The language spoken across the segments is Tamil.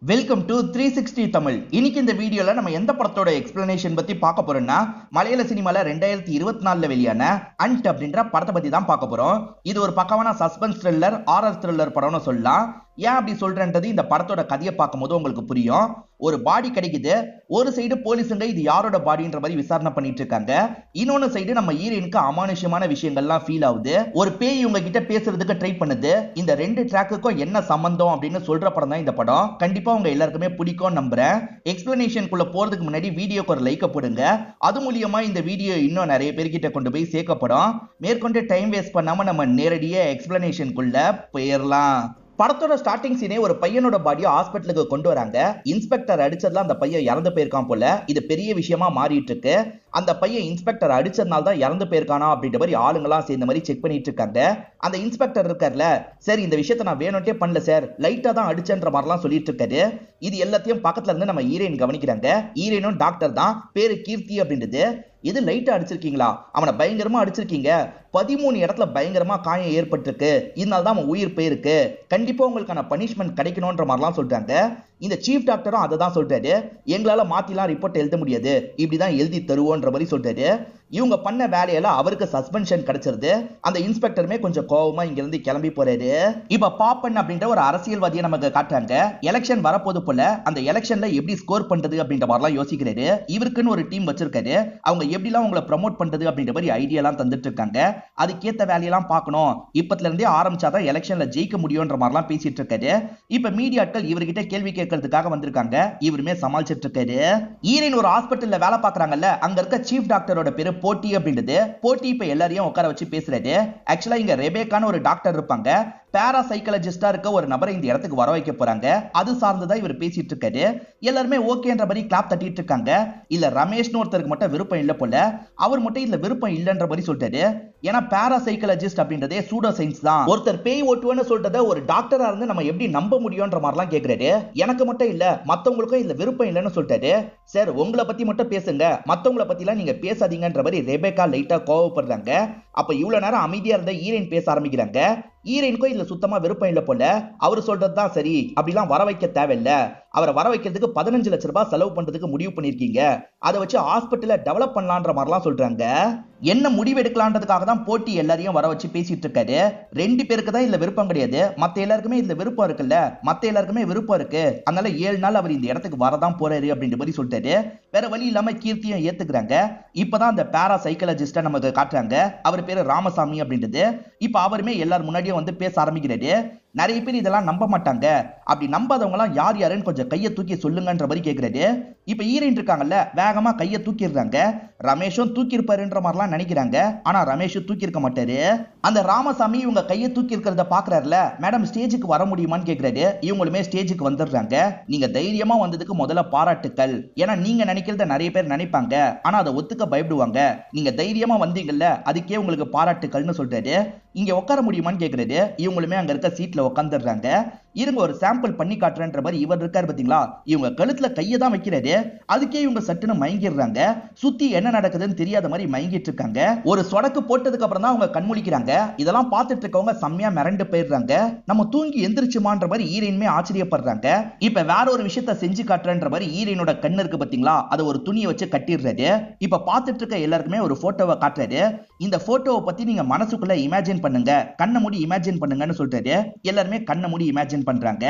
Welcome to 360 Tamil. இன்னைக்கு இந்த வீடியோல நம்ம எந்த படத்தோட எக்ஸ்பிளனேஷன் பத்தி பார்க்க போறோம்னா, மலையாள சினிமால 2024ல வெளியான அண்ட் அப்படின்ற படத்தை பத்தி தான் பார்க்க போறோம். இது ஒரு பக்கவான சஸ்பென்ஸ் த்ரில்லர், ஹாரர் த்ரில்லர் படம்னு சொல்லலாம். ஏன் அப்படி சொல்றேன்றது இந்த படத்தோட கதையை பார்க்கும்போது உங்களுக்கு புரியும். ஒரு பாடி கிடைக்குது, ஒரு சைடு போலீஸுங்க இது யாரோட பாடின்ற மாதிரி விசாரணை பண்ணிட்டு இருக்காங்க, இன்னொன்னு சைடு நம்ம ஹீரோயினுக்கு அமானுஷ்யமான விஷயங்கள்லாம் ஃபீல் ஆகுது. ஒரு பேய் இவங்க கிட்ட பேசுறதுக்கு ட்ரை பண்ணுது. இந்த ரெண்டு ட்ராக்குக்கும் என்ன சம்பந்தம் அப்படின்னு சொல்ற படம் தான் இந்த படம். கண்டிப்பா உங்க எல்லாருக்குமே பிடிக்கும் நம்புறேன். எக்ஸ்பிளனேஷனுக்குள்ள போறதுக்கு முன்னாடி வீடியோக்கு ஒரு லைக் போடுங்க. அது மூலியமா இந்த வீடியோ இன்னும் நிறைய பேர்கிட்ட கொண்டு போய் சேர்க்கப்படும். மேற்கொண்டு டைம் வேஸ்ட் பண்ணாம நம்ம நேரடியா எக்ஸ்பிளனேஷனுக்குள்ள போயிடலாம். படத்தோட ஸ்டார்டிங் சீனே ஒரு பையனோட பாடியை ஹாஸ்பிட்டலுக்கு கொண்டு வராங்க. இன்ஸ்பெக்டர் அடிச்சதுல அந்த பையன் இறந்து போயிருக்கான் போல. இது பெரிய விஷயமா மாறிட்டு இருக்கு. அந்த பையன் இன்ஸ்பெக்டர் அடிச்சதுனால தான் இறந்து போயிருக்கானா அப்படின்ற மாதிரி ஆளுங்களாம் சேர்ந்த மாதிரி செக் பண்ணிட்டு இருக்காங்க. அந்த இன்ஸ்பெக்டர் இருக்கார்ல, சரி இந்த விஷயத்த நான் வேணும்ட்டே பண்ணல சார், லைட்டா தான் அடிச்சன்ற மாதிரிலாம் சொல்லிட்டு இருக்காரு. இது எல்லாத்தையும் பக்கத்துல இருந்து நம்ம ஹீரோயின் கவனிக்கிறாங்க. ஹீரோயினும் டாக்டர் தான், பேரு கீர்த்தி அப்படின்றது. இது லைட்டா அடிச்சிருக்கீங்களா? அவனை பயங்கரமா அடிச்சிருக்கீங்க, 13 இடத்துல பயங்கரமா காயம் ஏற்பட்டிருக்கு, இதனால தான் அவன் உயிர் போயிருக்கு, கண்டிப்பா உங்களுக்கான பனிஷ்மெண்ட் கிடைக்கணும்ன்ற மாதிரிலாம் சொல்றாங்க. இந்த சீஃப் டாக்டரும் அதை தான் சொல்றாரு. எங்களால மாத்திலாம் ரிப்போர்ட் எழுத முடியாது, இப்படிதான் எழுதி தருவோன்ற மாதிரி சொல்றாரு. இவங்க பண்ண வேலையில அவருக்கு சஸ்பென்ஷன் கிடைச்சிருது. அந்த இன்ஸ்பெக்டருமே கொஞ்சம் கோவமா இங்க இருந்து கிளம்பி போறாரு. இப்ப பாப்பன் அப்படின்ற ஒரு அரசியல்வாதியை நமக்கு காட்டுறாங்க. எலெக்ஷன் வரப்போது போல அந்த எலெக்ஷன்ல எப்படி ஸ்கோர் பண்றது அப்படின்ற மாதிரிலாம் யோசிக்கிறாரு. இவருக்குன்னு ஒரு டீம் வச்சிருக்காரு. அவங்க எப்படிலாம் உங்களை ப்ரமோட் பண்றது அப்படின்ற மாதிரி ஐடியா எல்லாம் தந்துட்டு இருக்காங்க. அதுக்கேத்த வேலையெல்லாம் பார்க்கணும், இப்பத்துல இருந்தே ஆரம்பிச்சாதான் எலெக்ஷன்ல ஜெயிக்க முடியும்ன்ற மாதிரிலாம் பேசிட்டு இருக்காரு. இப்ப மீடியாக்கள் இவர்கிட்ட கேள்வி கேட்கறதுக்காக வந்திருக்காங்க. இவருமே சமாளிச்சிட்டு இருக்காரு. ஈரன் ஒரு ஹாஸ்பிட்டல்ல வேலை பார்க்கறாங்கல்ல, அங்க இருக்க சீஃப் டாக்டரோட பேரு போட்டி அப்படின்றது. போட்டி இப்ப எல்லாரையும் உட்கார வச்சு பேசுறாரு. ஆக்சுவலா இங்க ரெபேக்கான ஒரு டாக்டர் இருப்பாங்க. பேராசைக்காலஜிஸ்டா இருக்க ஒரு நபரை இந்த இடத்துக்கு வர வைக்க போறாங்க. அது சார்ந்துதான் இவர் பேசிட்டு இருக்காரு. எல்லாருமே ஓகேன்ற மாதிரி கிளாப் தட்டிட்டு இருக்காங்க. இல்ல ரமேஷ்னு ஒருத்தருக்கு மட்டும் விருப்பம் இல்ல போல. அவர் மட்டும் இல்ல விருப்பம் இல்லன்ற மாதிரி சொல்றாரு. ஏன்னா பேராசைக்காலஜிஸ்ட் அப்படின்றதே சூடோ சயின்ஸ் தான். ஒருத்தர் பேய் ஓட்டுவேன்னு சொல்றத ஒரு டாக்டரா இருந்து நம்ம எப்படி நம்ப முடியும்ன்ற மாதிரிலாம் கேக்குறாரு. எனக்கு மட்டும் இல்ல மத்தவங்களுக்கும் இல்ல விருப்பம் இல்லைன்னு சொல்றாரு. சார் உங்களை பத்தி மட்டும் பேசுங்க, மத்தவங்களை பத்தி எல்லாம் நீங்க பேசாதீங்கன்ற மாதிரி ரெபேக்கா லைட்டா கோவப்படுறாங்க. அப்ப இவ்வளவு நேரம் அமைதியா இருந்த ஹீரோயின் பேச ஆரம்பிக்கிறாங்க. ஹீரோயினுக்கும் இதுல சுத்தமா விருப்பம் இல்ல போல. அவரு சொல்றதுதான் சரி, அப்படிலாம் வர வைக்க தேவையில்ல, அவரை வர வைக்கிறதுக்கு 15 லட்சம் ரூபாய் செலவு பண்றதுக்கு முடிவு பண்ணிருக்கீங்க, அதை வச்சு ஹாஸ்பிட்டல டெவலப் பண்ணலான்ற மாதிரிலாம் சொல்றாங்க. என்ன முடிவு எடுக்கலான்றதுக்காக தான் போட்டி எல்லாரையும் வர வச்சு பேசிட்டு இருக்காரு. 2 பேருக்கு தான் இதுல விருப்பம் கிடையாது, மத்த எல்லாருக்குமே இதுல விருப்பம் இருக்குல்ல, மத்த எல்லாருக்குமே விருப்பம் இருக்கு, அதனால 7 நாள் அவர் இந்த இடத்துக்கு வரதான் போறாரு அப்படின்ற மாதிரி சொல்லிட்டாரு. வேற வழி இல்லாம கீர்த்தியும் ஏத்துக்கிறாங்க. இப்பதான் அந்த பேரா சைக்காலஜிஸ்ட நமக்கு காட்டுறாங்க. அவர் பேரு ராமசாமி அப்படின்றது. இப்ப அவருமே எல்லாரும் முன்னாடியும் வந்து பேச ஆரம்பிக்கிறாரு. நிறைய பேர் இதெல்லாம் நம்ப மாட்டாங்க, அப்படி நம்பாதவங்க எல்லாம் யார் யாருன்னு கொஞ்சம் கையை தூக்கி சொல்லுங்கன்ற மாதிரி கேக்குறாரு. இப்ப ஹீரோயின் இருக்காங்கல்ல, வேகமா கையை தூக்கிடுறாங்க. ரமேஷும் தூக்கி இருப்பாருன்ற மாதிரிலாம் நினைக்கிறாங்க. ஆனா ரமேஷும் தூக்கி இருக்க மாட்டாரு. அந்த ராமசாமி இவங்க கையை தூக்கி இருக்கிறத பாக்குறாருல, மேடம் ஸ்டேஜுக்கு வர முடியுமான்னு கேக்குறாரு. இவங்களுமே ஸ்டேஜுக்கு வந்துடுறாங்க. நீங்க தைரியமா வந்ததுக்கு முதல்ல பாராட்டுக்கள். ஏன்னா நீங்க நினைக்கிறத நிறைய பேர் நினைப்பாங்க, ஆனா அதை ஒத்துக்க பயப்படுவாங்க. நீங்க தைரியமா வந்தீங்கல்ல, அதுக்கே உங்களுக்கு பாராட்டுக்கள்னு சொல்றாரு. இங்க உட்கார முடியுமான்னு கேக்குறாரு. இவங்களுமே அங்க இருக்க சீட்ல உட்காந்துடுறாங்க. இருங்க ஒரு சாம்பிள் பண்ணி காட்டுறன்ற மாதிரி இவர் இருக்காரு பாத்தீங்களா, இவங்க கழுத்துல கையை தான் வைக்கிறாரு. அதுக்கே இவங்க சட்டுன்னு மயங்கிடுறாங்க. சுத்தி என்ன நடக்குதுன்னு தெரியாத மாதிரி மயங்கிட்டு இருக்காங்க. ஒரு சொடக்கு போட்டதுக்கு அப்புறம் தான் அவங்க கண்முழிக்கிறாங்க. இதெல்லாம் பார்த்துட்டு இருக்கவங்க செம்மையா மிரண்டு போயிடுறாங்க. நம்ம தூங்கி எந்திரிச்சுமான்ற மாதிரி ஹீரோயினுமே ஆச்சரியப்படுறாங்க. இப்ப வேற ஒரு விஷயத்த செஞ்சு காட்டுறன்ற மாதிரி ஹீரோயினோட கண்ணு இருக்கு பாத்தீங்களா, அதை ஒரு துணியை வச்சு கட்டிடுறாரு. இப்ப பார்த்துட்டு இருக்க எல்லாருக்குமே ஒரு போட்டோவை காட்டுறாரு. இந்த போட்டோவை பத்தி நீங்க மனசுக்குள்ள இமேஜின் பண்ணுங்க, கண்ணை மூடி இமேஜின் பண்ணுங்கன்னு சொல்றாரு. எல்லாருமே கண்ணை மூடி இமேஜின் பண்றாங்க.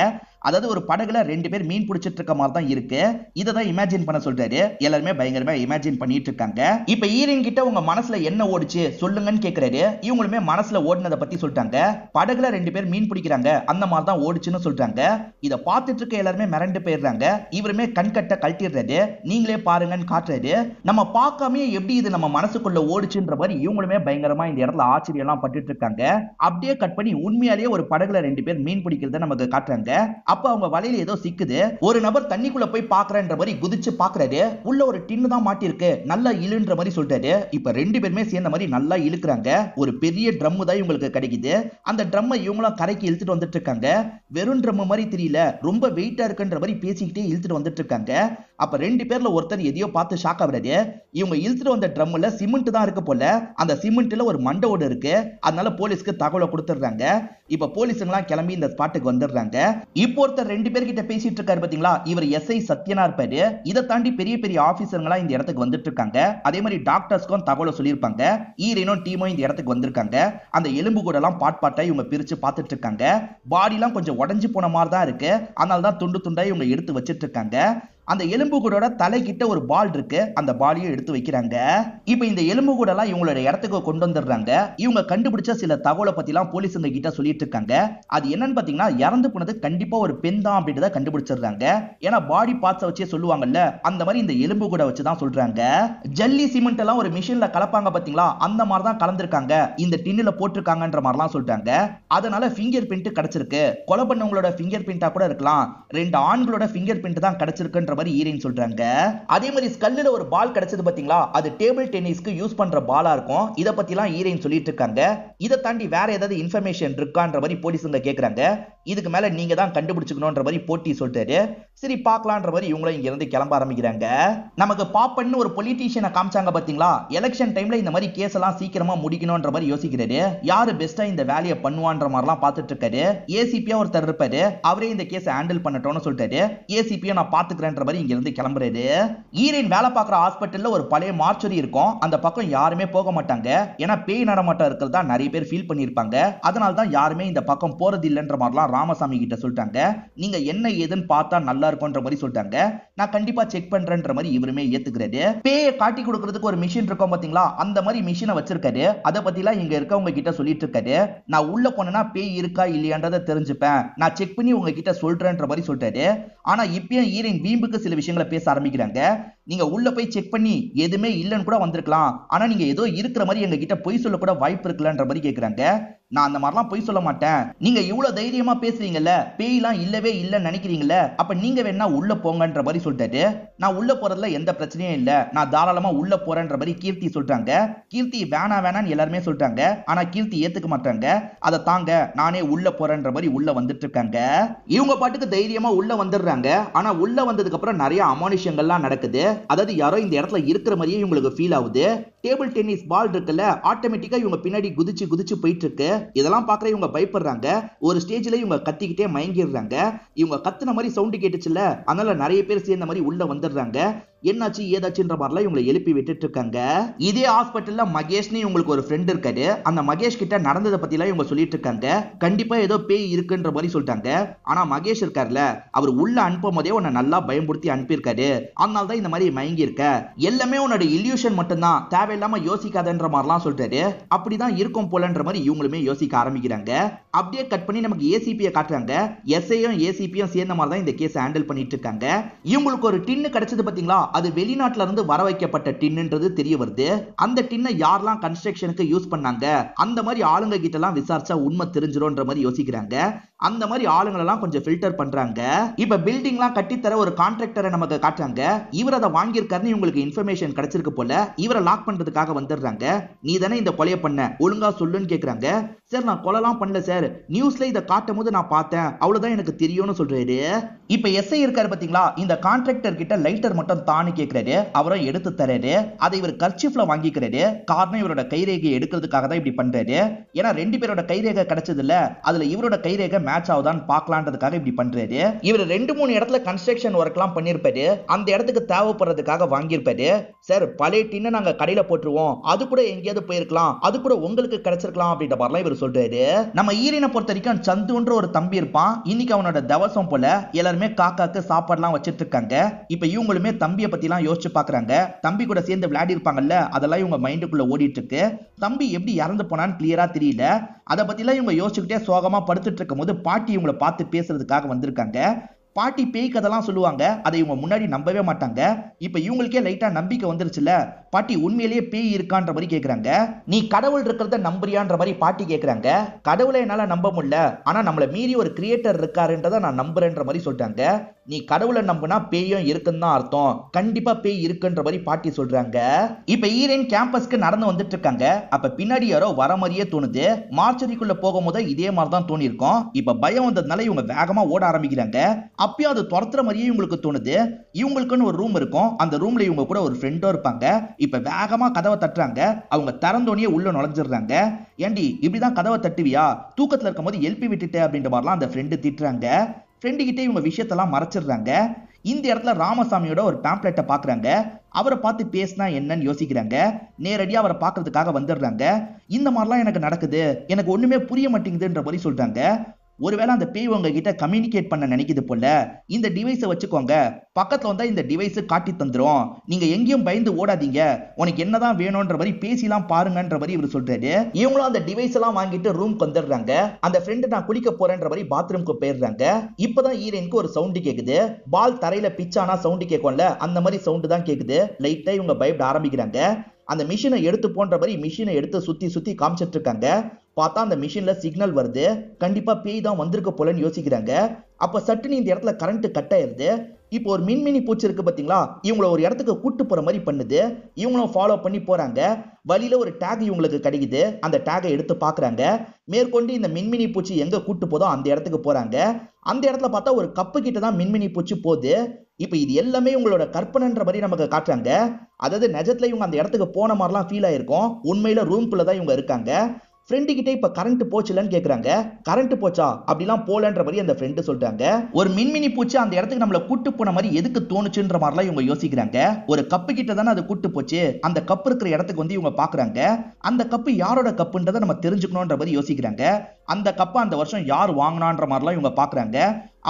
அதாவது ஒரு படகுல 2 பேர் மீன் பிடிச்சிட்டு இருக்க மாதிரி தான் இருக்கு. இதை தான் இமேஜின் பண்ண சொல்றாரு. எல்லாருமே பயங்கரமா இமேஜின் பண்ணிட்டு இருக்காங்க. இப்ப ஹீரோயின் கிட்ட உங்க மனசுல என்ன ஓடுச்சு சொல்லுங்கன்னு கேக்குறாரு. இவங்களுமே மனசுல ஓடுனதை பத்தி சொல்றாங்க. படகுல 2 பேர் மீன் பிடிக்கிறாங்க, அந்த மாதிரி தான் ஓடுச்சுன்னு சொல்றாங்க. இதை பார்த்துட்டு இருக்க எல்லாருமே மிரண்டு போயிடுறாங்க. இவருமே கண்கட்ட கழட்டிடுறாரு. நீங்களே பாருங்கன்னு காட்டுறாரு. நம்ம பார்க்காமயே எப்படி இது நம்ம மனசுக்குள்ள ஓடுச்சுன்ற மாதிரி இவங்களுமே பயங்கரமா இந்த இடத்துல ஆச்சரியம் எல்லாம் பட்டுட்டு இருக்காங்க. அப்படியே கட் பண்ணி உண்மையாலேயே ஒரு படகுல 2 பேர் மீன் பிடிக்கிறத நமக்கு காட்டுறாங்க. அப்ப அவங்க வலையில ஏதோ சிக்குது. ஒரு நபர் தண்ணிக்குள்ள போய் பாக்குறன்ற மாதிரி குதிச்சு பாக்குறாரு. உள்ள ஒரு டின்னு தான் மாட்டிருக்கு, நல்லா இழுன்ற மாதிரி சொல்றாரு. இப்ப 2 பேருமே சேர்ந்த மாதிரி நல்லா இழுக்கிறாங்க. ஒரு பெரிய ட்ரம் தான் இவங்களுக்கு கிடைக்குது. அந்த ட்ரம்மை இவங்களும் கரைக்கு இழுத்துட்டு வந்துட்டு இருக்காங்க. வெறும் ட்ரம் மாதிரி தெரியல, ரொம்ப வெயிட்டா இருக்குன்ற மாதிரி பேசிக்கிட்டே இழுத்துட்டு வந்துட்டு இருக்காங்க. அப்ப 2 பேர்ல ஒருத்தர் எதையோ பார்த்து ஷாக் ஆகுறாரு. இவங்க இழுத்துட்டு வந்த ட்ரம்ல சிமெண்ட் தான் இருக்கு போல. அந்த சிமெண்ட்ல ஒரு மண்டை ஓடு இருக்கு. அதனால போலீஸ்க்கு தகவலை கொடுத்துடுறாங்க. இப்ப போலீஸுங்கெல்லாம் கிளம்பி இந்த ஸ்பாட்டுக்கு வந்துடுறாங்க. இப்போ ஒருத்தர் 2 பேர்கிட்ட பேசிட்டு இருக்காரு பாத்தீங்களா, இவர் எஸ்ஐ சத்யனா இருப்பாரு. இதை தாண்டி பெரிய பெரிய ஆபீசர்களா இந்த இடத்துக்கு வந்துட்டு இருக்காங்க. அதே மாதிரி டாக்டர்ஸ்க்கும் தகவலை சொல்லியிருப்பாங்க. ஈரனும் டீமும் இந்த இடத்துக்கு வந்திருக்காங்க. அந்த எலும்பு கூட எல்லாம் பாட்டா இவங்க பிரிச்சு பார்த்துட்டு இருக்காங்க. பாடி எல்லாம் கொஞ்சம் உடைஞ்சு போன மாதிரி தான் இருக்கு. அதனால தான் துண்டு துண்டா இவங்க எடுத்து வச்சிட்டு இருக்காங்க. அந்த எலும்பு கூடோட தலைகிட்ட ஒரு பால் இருக்கு. அந்த பாலையும் எடுத்து வைக்கிறாங்க. இப்போ இந்த எலும்பு கூட எல்லாம் இவங்களோட இடத்துக்கு கொண்டு வந்துடுறாங்க. இவங்க கண்டுபிடிச்ச சில தகவலை பத்தி எல்லாம் போலீஸுங்க கிட்ட சொல்லிட்டு இருக்காங்க. அது என்னன்னு பாத்தீங்கன்னா, இறந்து போனது கண்டிப்பா ஒரு பெண் தான் அப்படின்றத கண்டுபிடிச்சிடுறாங்க. ஏன்னா பாடி பார்ட்ஸை வச்சே சொல்லுவாங்கல்ல, அந்த மாதிரி இந்த எலும்பு கூட வச்சுதான் சொல்றாங்க. ஜல்லி சிமெண்ட் எல்லாம் ஒரு மிஷின்ல கலப்பாங்க பாத்தீங்களா, அந்த மாதிரி தான் கலந்துருக்காங்க. இந்த டின்னுல போட்டிருக்காங்கன்ற மாதிரிலாம் சொல்றாங்க. அதனால ஃபிங்கர் பிரிண்ட் கிடைச்சிருக்கு. கொலை பண்ணவங்களோட ஃபிங்கர் பிரிண்டா கூட இருக்கலாம். 2 ஆண்களோட ஃபிங்கர் பிரிண்ட் தான் கிடைச்சிருக்குன்ற மாதிரி ஈரன் சொல்றாங்க. அதே மாதிரி ஸ்கல்லுல ஒரு பால் கிடைச்சது பாத்தீங்களா, அது டேபிள் டென்னிஸ்க்கு யூஸ் பண்ற பாலா இருக்கும். இத பத்திலாம் ஈரன் சொல்லிட்டு இருக்காங்க. இதை தாண்டி வேற ஏதாவது இன்ஃபர்மேஷன் இருக்கான்ற மாதிரி போலீஸுங்க கேக்குறாங்க. இதுக்கு மேல நீங்க தான் கண்டுபிடிச்சுக்கணும்ன்ற மாதிரி போட்டி சொல்றாரு. சரி பார்க்கலான்ற மாதிரி இவங்களும் இங்க இருந்து கிளம்ப ஆரம்பிக்கிறாங்க. நமக்கு பாப்பன்னு ஒரு பொலிட்டீஷியனை காமிச்சாங்க பாத்தீங்களா, எலெக்ஷன் டைம்ல இந்த மாதிரி கேஸ் எல்லாம் சீக்கிரமா முடிக்கணும்ன்ற மாதிரி யோசிக்கிறாரு. யாரு பெஸ்டா இந்த வேலையை பண்ணுவான்ற மாதிரிலாம் பார்த்துட்டு இருக்காரு. ஏசிபியா ஒருத்தர் இருப்பாரு. அவரே இந்த கேஸை ஹேண்டில் பண்ணட்டோம்னு சொல்லிட்டாரு. ஏசிபியா நான் பாத்துக்கிறேன்ற மாதிரி இங்க இருந்து கிளம்புறாரு. ஈரன் வேலை பார்க்குற ஹாஸ்பிட்டல்ல ஒரு பழைய மார்ச்சரி இருக்கும். அந்த பக்கம் யாருமே போக மாட்டாங்க. ஏன்னா பேய் நடமாட்டம் இருக்கிறதா நிறைய பேர் ஃபீல் பண்ணிருப்பாங்க. அதனால தான் யாருமே இந்த பக்கம் போறது இல்லைன்ற மாதிரிலாம் ராமசாமி கிட்ட சொல்லிட்டாங்க. நீங்க என்ன ஏதுன்னு பார்த்தா நல்லா இருக்கும்ன்ற மாதிரி சொல்லிட்டாங்க. நான் கண்டிப்பா செக் பண்றேன்ற மாதிரி இவருமே ஏத்துக்கிறாரு. பேயை காட்டி கொடுக்கிறதுக்கு ஒரு மிஷின் இருக்கும் பாத்தீங்களா, அந்த மாதிரி மிஷினை வச்சிருக்காரு. அதை பத்திலாம் இங்க இருக்கவங்க கிட்ட சொல்லிட்டு இருக்காரு. நான் உள்ள போனா பேய் இருக்கா இல்லையான்றதை தெரிஞ்சுப்பேன். நான் செக் பண்ணி உங்ககிட்ட சொல்றேன்ற மாதிரி சொல்லிட்டாரு. ஆனா இப்பயும் ஈரன் வீம்புக்கு சில விஷயங்களை பேச ஆரம்பிக்கிறாங்க. நீங்க உள்ள போய் செக் பண்ணி எதுவுமே இல்லைன்னு கூட வந்திருக்கலாம். ஆனா நீங்க ஏதோ இருக்கிற மாதிரி எங்க கிட்ட பொய் சொல்ல கூட வாய்ப்பு இருக்குல்லன்ற மாதிரி கேக்குறாங்க. நான் அந்த மாதிரிலாம் பொய் சொல்ல மாட்டேன். நீங்க இவ்வளவு தைரியமா பேசுறீங்கல்ல, பேய்லாம் இல்லவே இல்லைன்னு நினைக்கிறீங்கல்ல, அப்ப நீங்க வேணா உள்ள போங்கன்ற மாதிரி சொல்லிட்டாரு. நான் உள்ள போறதுல எந்த பிரச்சனையும் இல்ல, நான் தாராளமா உள்ள போறேன்ற மாதிரி கீர்த்தி சொல்றாங்க. கீர்த்தி வேணான்னு எல்லாருமே சொல்றாங்க. ஆனா கீர்த்தி ஏத்துக்க மாட்டாங்க. அதை தாங்க நானே உள்ள போறேன்ற மாதிரி உள்ள வந்துட்டு இருக்காங்க. இவங்க பாட்டுக்கு தைரியமா உள்ள வந்துடுறாங்க. ஆனா உள்ள வந்ததுக்கு அப்புறம் நிறைய அமானுஷங்கள்லாம் நடக்குது. அதாவது யாரோ இந்த இடத்துல இருக்கிற மாதிரியே இவங்களுக்கு ஃபீல் ஆகுது. டேபிள் டென்னிஸ் பால் இருக்குல்ல, ஆட்டோமேட்டிக்கா இவங்க பின்னாடி குதிச்சு குதிச்சு போயிட்டு இருக்கு. இதெல்லாம் பார்க்கற இவங்க பயப்படுறாங்க. ஒரு ஸ்டேஜ்ல இவங்க கத்திக்கிட்டே மயங்கிடுறாங்க. இவங்க கத்துன மாதிரி சவுண்ட் கேட்டுச்சுல, அதனால நிறைய பேர் சேர்ந்த மாதிரி உள்ள வந்துடுறாங்க. என்னாச்சு ஏதாச்சுன்ற மாதிரிலாம் இவங்களை எழுப்பி விட்டுட்டு இருக்காங்க. இதே ஹாஸ்பிட்டல்ல மகேஷ்னு இவங்களுக்கு ஒரு ஃப்ரெண்ட் இருக்காரு. அந்த மகேஷ் கிட்ட நடந்ததை பத்திலாம் இவங்க சொல்லிட்டு இருக்காங்க. கண்டிப்பா ஏதோ பேய் இருக்குன்ற மாதிரி சொல்லிட்டாங்க. ஆனா மகேஷ் இருக்காருல, அவர் உள்ள அனுப்பும் போதே உன்னை நல்லா பயன்படுத்தி அனுப்பியிருக்காரு. அதனால தான் இந்த மாதிரி மயங்கி இருக்க. எல்லாமே உன்னோட இல்யூஷன் மட்டும்தான், தேவையில்லாம யோசிக்காதன்ற மாதிரிலாம் சொல்றாரு. அப்படிதான் இருக்கும் போலன்ற மாதிரி இவங்களுமே யோசிக்க ஆரம்பிக்கிறாங்க. அப்படியே கட் பண்ணி நமக்கு ஏசிபியை காட்டுறாங்க. எஸ்ஐயும் ஏசிபியும் சேர்ந்த மாதிரி தான் இந்த கேஸ் ஹேண்டில் பண்ணிட்டு இருக்காங்க. இவங்களுக்கு ஒரு டின்னு கிடைச்சது பாத்தீங்களா, அது வெளிநாட்டுல இருந்து வர வைக்கப்பட்ட டின்னுன்றது தெரிய வருது. அந்த டின்னை யாரெல்லாம் கன்ஸ்ட்ரக்ஷனுக்கு யூஸ் பண்ணாங்க, அந்த மாதிரி ஆளுங்க கிட்ட எல்லாம் விசாரிச்சா உண்மை தெரிஞ்சிரும்ன்ற மாதிரி யோசிக்கிறாங்க. அந்த மாதிரி ஆளுங்களெல்லாம் கொஞ்சம் ஃபில்டர் பண்றாங்க. இப்ப பில்டிங்லாம் கட்டித்தர ஒரு கான்ட்ராக்டரை நமக்கு காட்டுறாங்க. இவர் அதை வாங்கியிருக்காருன்னு இவங்களுக்கு இன்ஃபர்மேஷன் கிடைச்சிருக்கு போல. இவரை லாக் பண்றதுக்காக வந்துடுறாங்க. நீ தானே இந்த கொலையை பண்ண, ஒழுங்கா சொல்லுன்னு கேக்குறாங்க. சார் நான் கொலைலாம் பண்ணல சார், நியூஸ்ல இதை காட்டும் போது நான் பார்த்தேன், அவ்வளவுதான் எனக்கு தெரியும்னு சொல்றாரு. இப்ப எஸ்ஐ இருக்காரு பாத்தீங்களா, இந்த கான்ட்ராக்டர் கிட்ட லைட்டர் மட்டும் தானு கேக்குறாரு. அவரும் எடுத்து தராரு. அதை இவர் கர்ச்சீஃப்ல வாங்கிக்கிறாரு. காரணம் இவரோட கைரேகையை எடுக்கிறதுக்காக தான் இப்படி பண்றாரு. ஏன்னா 2 பேரோட கைரேகை கிடைச்சது இல்ல, அதுல இவரோட கைரேகை மேட்ச் ஆகுதான்னு பார்க்கலான்றதுக்காக இப்படி பண்றாரு. இவர் 2-3 இடத்துல கன்ஸ்ட்ரக்ஷன் ஒர்க்லாம் பண்ணிருப்பாரு. அந்த இடத்துக்கு தேவைப்படுறதுக்காக வாங்கியிருப்பாரு. சார் பழைய டின்னை நாங்க கடையில போட்டுருவோம், அது கூட எங்கேயாவது போயிருக்கலாம், அது கூட உங்களுக்கு கிடைச்சிருக்கலாம் அப்படின்ற மாதிரிலாம் இவர் சொல்றாரு. நம்ம ஈரனை பொறுத்த வரைக்கும் சந்துன்ற ஒரு தம்பி இருப்பான். இன்னைக்கு அவனோட தவசம் போல எல்லாருமே காக்காக்கு சாப்பாடுலாம் வச்சிட்டு இருக்காங்க. இப்ப இவங்களுமே தம்பியை பத்தி எல்லாம் யோசிச்சு பாக்குறாங்க. தம்பி கூட சேர்ந்து விளையாடி இருப்பாங்கல்ல, அதெல்லாம் இவங்க மைண்டுக்குள்ள ஓடிட்டு இருக்கு. தம்பி எப்படி இறந்து போனான்னு கிளியரா தெரியல. அதை பத்தி எல்லாம் இவங்க யோசிச்சுக்கிட்டே சோகமா படுத்துட்டு இருக்கும் போது பாட்டி இவங்களை பார்த்து பேசுறதுக்காக வந்திருக்காங்க. பாட்டி பேய் கதெல்லாம் சொல்லுவாங்க. அதை இவங்க முன்னாடி நம்பவே மாட்டாங்க. இப்ப இவங்களுக்கே லைட்டா நம்பிக்கை வந்துருச்சுல. பாட்டி உண்மையிலேயே பேய் இருக்கான்ற மாதிரி கேக்குறாங்க. நீ கடவுள் இருக்கிறத நம்புறியான்ற மாதிரி பாட்டி கேக்குறாங்க. கடவுளை என்னால நம்ப முடியல, ஆனா நம்மள மீறி ஒரு கிரியேட்டர் இருக்காருன்றதை நான் நம்புறேன்ற மாதிரி சொல்லிட்டாங்க. நீ கடவுளை நம்புனா பேயும் இருக்குன்னு தான் அர்த்தம், கண்டிப்பா பேய் இருக்குன்ற மாதிரி பாட்டி சொல்றாங்க. இப்ப ஈரன் கேம்பஸ்க்கு நடந்து வந்துட்டு இருக்காங்க. அப்ப பின்னாடி யாரோ வர மாதிரியே தோணுது. மார்ச்சரிக்குள்ள போகும்போது இதே மாதிரி தான் தோணி இருக்கும். இப்ப பயம் வந்ததுனால இவங்க வேகமா ஓட ஆரம்பிக்கிறாங்க. அப்பயும் அது துரத்துற மாதிரியே இவங்களுக்கு தோணுது. இவங்களுக்குன்னு ஒரு ரூம் இருக்கும். அந்த ரூம்ல இவங்க கூட ஒரு ஃப்ரெண்டோ இருப்பாங்க. இப்ப வேகமா கதவை தட்டுறாங்க. அவங்க திறந்தோனே உள்ள நுழைஞ்சிடுறாங்க. ஏண்டி இப்படிதான் கதவை தட்டுவியா, தூக்கத்துல இருக்கும் போது எழுப்பி விட்டுட்டு அப்படின்ற மாதிரிலாம் அந்த ஃப்ரெண்டு திட்டுறாங்க. ஃப்ரெண்டு கிட்டே இவங்க விஷயத்தெல்லாம் மறைச்சிடுறாங்க. இந்த இடத்துல ராமசாமியோட ஒரு பேம்ப்ளெட்டை பாக்குறாங்க. அவரை பார்த்து பேசினா என்னன்னு யோசிக்கிறாங்க. நேரடியா அவரை பார்க்கறதுக்காக வந்துடுறாங்க. இந்த மாதிரிலாம் எனக்கு நடக்குது, எனக்கு ஒண்ணுமே புரிய மாட்டேங்குதுன்ற மாதிரி சொல்றாங்க. ஒருவேளை அந்த பேய் உங்ககிட்ட கம்யூனிகேட் பண்ண நினைக்குது போல, இந்த டிவைஸை வச்சுக்கோங்க, பக்கத்துல வந்தா இந்த டிவைஸ் காட்டி தந்துரும், நீங்க எங்கேயும் பயந்து ஓடாதீங்க, உனக்கு என்னதான் வேணும்ன்ற மாதிரி பேசிலாம் பாருங்கன்ற மாதிரி இவர் சொல்றாரு. இவங்களும் அந்த டிவைஸ் எல்லாம் வாங்கிட்டு ரூம்க்கு வந்துடுறாங்க. அந்த ஃப்ரெண்டு நான் குளிக்க போறேன்ற மாதிரி பாத்ரூம்க்கு போயிடுறாங்க. இப்பதான் ஹீரோயினுக்கு ஒரு சவுண்ட் கேக்குது. பால் தரையில பிச்சானா சவுண்ட் கேட்கும்ல, அந்த மாதிரி சவுண்ட் தான் கேக்குது. லைட்டா இவங்க பயப்பட ஆரம்பிக்கிறாங்க. அந்த மிஷினை எடுத்து போன்ற மாதிரி மிஷினை எடுத்து சுத்தி சுத்தி காமிச்சிட்டு இருக்காங்க. பார்த்தா அந்த மிஷின்ல சிக்னல் வருது. கண்டிப்பா பேய் தான் வந்திருக்க போலன்னு யோசிக்கிறாங்க. அப்ப சட்டுன்னு இந்த இடத்துல கரண்ட் கட் ஆயிருது. இப்போ ஒரு மின்மினி பூச்சி இருக்கு பாத்தீங்களா, இவங்கள ஒரு இடத்துக்கு கூட்டு போற மாதிரி பண்ணுது. இவங்களும் ஃபாலோ பண்ணி போறாங்க. வழியில ஒரு டேக் இவங்களுக்கு கிடைக்குது. அந்த டேகை எடுத்து பாக்குறாங்க. மேற்கொண்டு இந்த மின்மினி பூச்சி எங்க கூட்டு போதோ அந்த இடத்துக்கு போறாங்க. அந்த இடத்துல பார்த்தா ஒரு கப்பு கிட்ட தான் மின்மினி பூச்சி போகுது. இப்ப இது எல்லாமே உங்களோட கற்பனைன்ற மாதிரி நமக்கு காட்டுறாங்க. அதாவது நிஜத்துல இவங்க அந்த இடத்துக்கு போன மாதிரிலாம் ஃபீல் ஆயிருக்கும். உண்மையில ரூம்குள்ள தான் இவங்க இருக்காங்க. ஃப்ரெண்டு கிட்ட இப்ப கரண்ட் போச்சுலன்னு கேக்குறாங்க. கரண்ட் போச்சா, அப்படிலாம் போலன்ற மாதிரி அந்த ஃப்ரெண்டு சொல்றாங்க. ஒரு மின்மினி பூச்சி அந்த இடத்துக்கு நம்மள கூட்டு போன மாதிரி எதுக்கு தோணுச்சுன்ற மாதிரிலாம் இவங்க யோசிக்கிறாங்க. ஒரு கப்பு கிட்ட தானே அது கூட்டு போச்சு, அந்த கப்பு இருக்கிற இடத்துக்கு வந்து இவங்க பாக்குறாங்க. அந்த கப்பு யாரோட கப்புன்றதை நம்ம தெரிஞ்சுக்கணும்ன்ற மாதிரி யோசிக்கிறாங்க. அந்த கப்பை அந்த வருஷம் யார் வாங்கினான்ற மாதிரிலாம் இவங்க பாக்குறாங்க.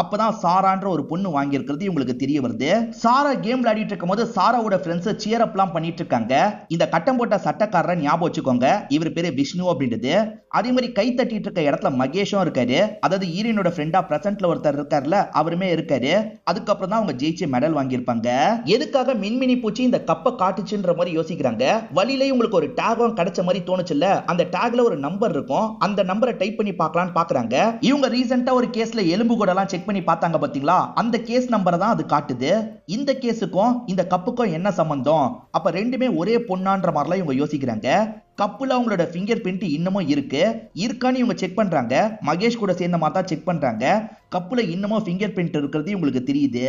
அப்பதான் சாரான்ற ஒரு பொண்ணு வாங்கி இருக்கிறது இவங்களுக்கு தெரிய வருது. சாரா கேம் விளையாடிட்டு இருக்கும் போது சாராவோட ஃப்ரெண்ட்ஸ் சியர் அப்லாம் பண்ணிட்டு இருக்காங்க. இந்த கட்டம் போட்ட சட்டக்காரரை ஞாபகம் வச்சுக்கோங்க, இவர் பேரு விஷ்ணு அப்படின்றது. அதே மாதிரி கை தட்டிட்டு இருக்க இடத்துல மகேஷும் இருக்காரு. அதாவது ஈரனோட ஃப்ரெண்டா பிரசன்ட்ல ஒருத்தர் இருக்காருல, அவருமே இருக்காரு. அதுக்கப்புறம் தான் அவங்க ஜெயிச்சு மெடல் வாங்கியிருப்பாங்க. எதுக்காக மின்மினி பூச்சி இந்த கப்பை காட்டுச்சுன்ற மாதிரி யோசிக்கிறாங்க. வழியிலே உங்களுக்கு ஒரு டேகும் கிடைச்ச மாதிரி தோணுச்சுல்ல, அந்த டேக்ல ஒரு நம்பர் இருக்கும். அந்த நம்பரை டைப் பண்ணி பார்க்கலாம்னு பாக்குறாங்க. இவங்க ரீசெண்டா ஒரு கேஸ்ல எலும்பு கூட எல்லாம் செக் பண்ணி பார்த்தாங்க பாத்தீங்களா, அந்த கேஸ் நம்பரை தான் அது காட்டுது. இந்த கேஸுக்கும் இந்த கப்புக்கும் என்ன சம்பந்தம்? அப்ப ரெண்டுமே ஒரே பொண்ணான்ற மாதிரிலாம் இவங்க யோசிக்கிறாங்க. கப்புல அவங்களோட ஃபிங்கர் பிரிண்ட் இன்னமும் இருக்கான்னு இவங்க செக் பண்றாங்க. மகேஷ் கூட சேர்ந்த மாதிரி தான் செக் பண்றாங்க. கப்புல இன்னமும் ஃபிங்கர் பிரிண்ட் இருக்கிறது இவங்களுக்கு தெரியுது.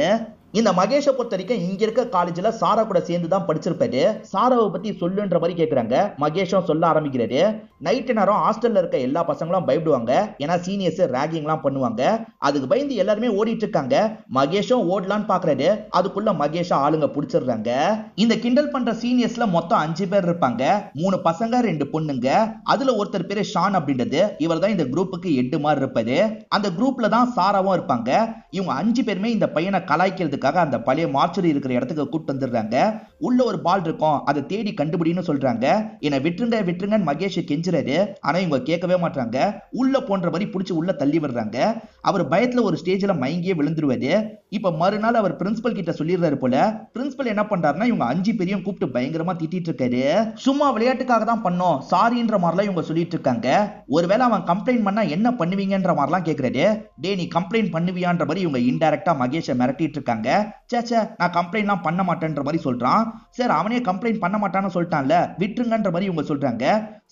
இந்த மகேஷை பொறுத்த வரைக்கும் இங்க இருக்க காலேஜ்ல சாரா கூட சேர்ந்து தான் படிச்சிருப்பாரு. சாராவை பத்தி சொல்லுன்ற மாதிரி கேக்குறாங்க. மகேஷும் சொல்ல ஆரம்பிக்கிறாரு. நைட்டு நேரம் ஹாஸ்டல்ல இருக்க எல்லா பசங்களும் பயப்படுவாங்க. ஏன்னா சீனியர்ஸ் ராகிங் எல்லாம் பண்ணுவாங்க. அதுக்கு பயந்து எல்லாருமே ஓடிட்டு இருக்காங்க. மகேஷும் ஓடலான்னு பாக்குறாரு. அதுக்குள்ள மகேஷ ஆளுங்க புடிச்சிடுறாங்க. இந்த கிண்டல் பண்ற சீனியர்ஸ்ல மொத்தம் 5 பேர் இருப்பாங்க. 3 பசங்க 2 பொண்ணுங்க. அதுல ஒருத்தர் பேரு ஷான் அப்படின்றது. இவர் தான் இந்த குரூப்புக்கு ஹெட் மாதிரி இருப்பாரு. அந்த குரூப்ல தான் சாராவும் இருப்பாங்க. இவங்க 5 பேருமே இந்த பையனை கலாய்க்கிறதுக்கு அந்த பழைய மார்ச்சரி இருக்கிற இடத்துக்கு கூட்டு வந்துடுறாங்க. உள்ள ஒரு பால் இருக்கும், அதை தேடி கண்டுபிடின்னு சொல்றாங்க. என்ன விட்டுருங்க விட்டுருங்கன்னு மகேஷ் கெஞ்சுறாரு. ஆனா இவங்க கேட்கவே மாட்டாங்க. உள்ள போன்ற மாதிரி புடிச்சு உள்ள தள்ளி விடுறாங்க. அவர் பயத்துல ஒரு ஸ்டேஜ்ல மயங்கியே விழுந்துருவாரு. இப்ப மறுநாள் அவர் பிரின்சிபல் கிட்ட சொல்லிடுறாரு போல. பிரின்சிபல் என்ன பண்றாருன்னா இவங்க 5 பேரையும் கூப்பிட்டு பயங்கரமா திட்டிட்டு இருக்காரு. சும்மா விளையாட்டுக்காக தான் பண்ணோம் சாரின்ற மாதிரிலாம் இவங்க சொல்லிட்டு இருக்காங்க. ஒருவேளை அவன் கம்ப்ளைண்ட் பண்ணா என்ன பண்ணுவீங்கன்ற மாதிரிலாம் கேக்குறாரு. டே நீ கம்ப்ளைண்ட் பண்ணுவியான்ற மாதிரி இவங்க இன்டைரக்டா மகேஷை மிரட்டிட்டு இருக்காங்க. சேச்சே நான் கம்ப்ளைண்ட்லாம் பண்ண மாட்டேன்ற மாதிரி சொல்றான். சார் அவனே கம்ப்ளைண்ட் பண்ண மாட்டான்னு சொல்லிட்டான்ல, விட்டுருங்கன்ற மாதிரி இவங்க சொல்றாங்க.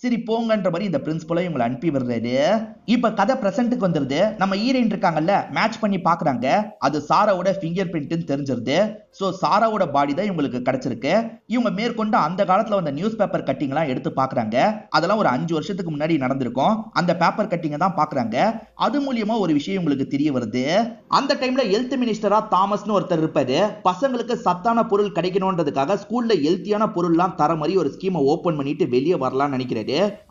சரி போங்கன்ற மாதிரி இந்த பிரின்சிபலை இவங்களை அனுப்பி விடுறாரு. இப்ப கதை பிரசன்ட்டுக்கு வந்துருது. நம்ம ஹீரோயின் இருக்காங்கல்ல, மேட்ச் பண்ணி பாக்குறாங்க. அது சாராவோட ஃபிங்கர் பிரிண்ட் தெரிஞ்சிருது. சோ சாராவோட பாடி தான் இவங்களுக்கு கிடைச்சிருக்கு. இவங்க மேற்கொண்டு அந்த காலத்துல வந்த நியூஸ் பேப்பர் கட்டிங் எல்லாம் எடுத்து பாக்குறாங்க. அதெல்லாம் ஒரு 5 வருஷத்துக்கு முன்னாடி நடந்திருக்கும். அந்த பேப்பர் கட்டிங்க தான் பாக்குறாங்க. அது மூலியமா ஒரு விஷயம் உங்களுக்கு தெரிய வருது. அந்த டைம்ல ஹெல்த் மினிஸ்டரா தாமஸ்னு ஒருத்தர் இருப்பாரு. பசங்களுக்கு சத்தான பொருள் கிடைக்கணும்ன்றதுக்காக ஸ்கூல்ல ஹெல்த்தியான பொருள்லாம் தர மாதிரி ஒரு ஸ்கீமை ஓபன் பண்ணிட்டு வெளியே வரலாம்னு நினைக்கிறாரு.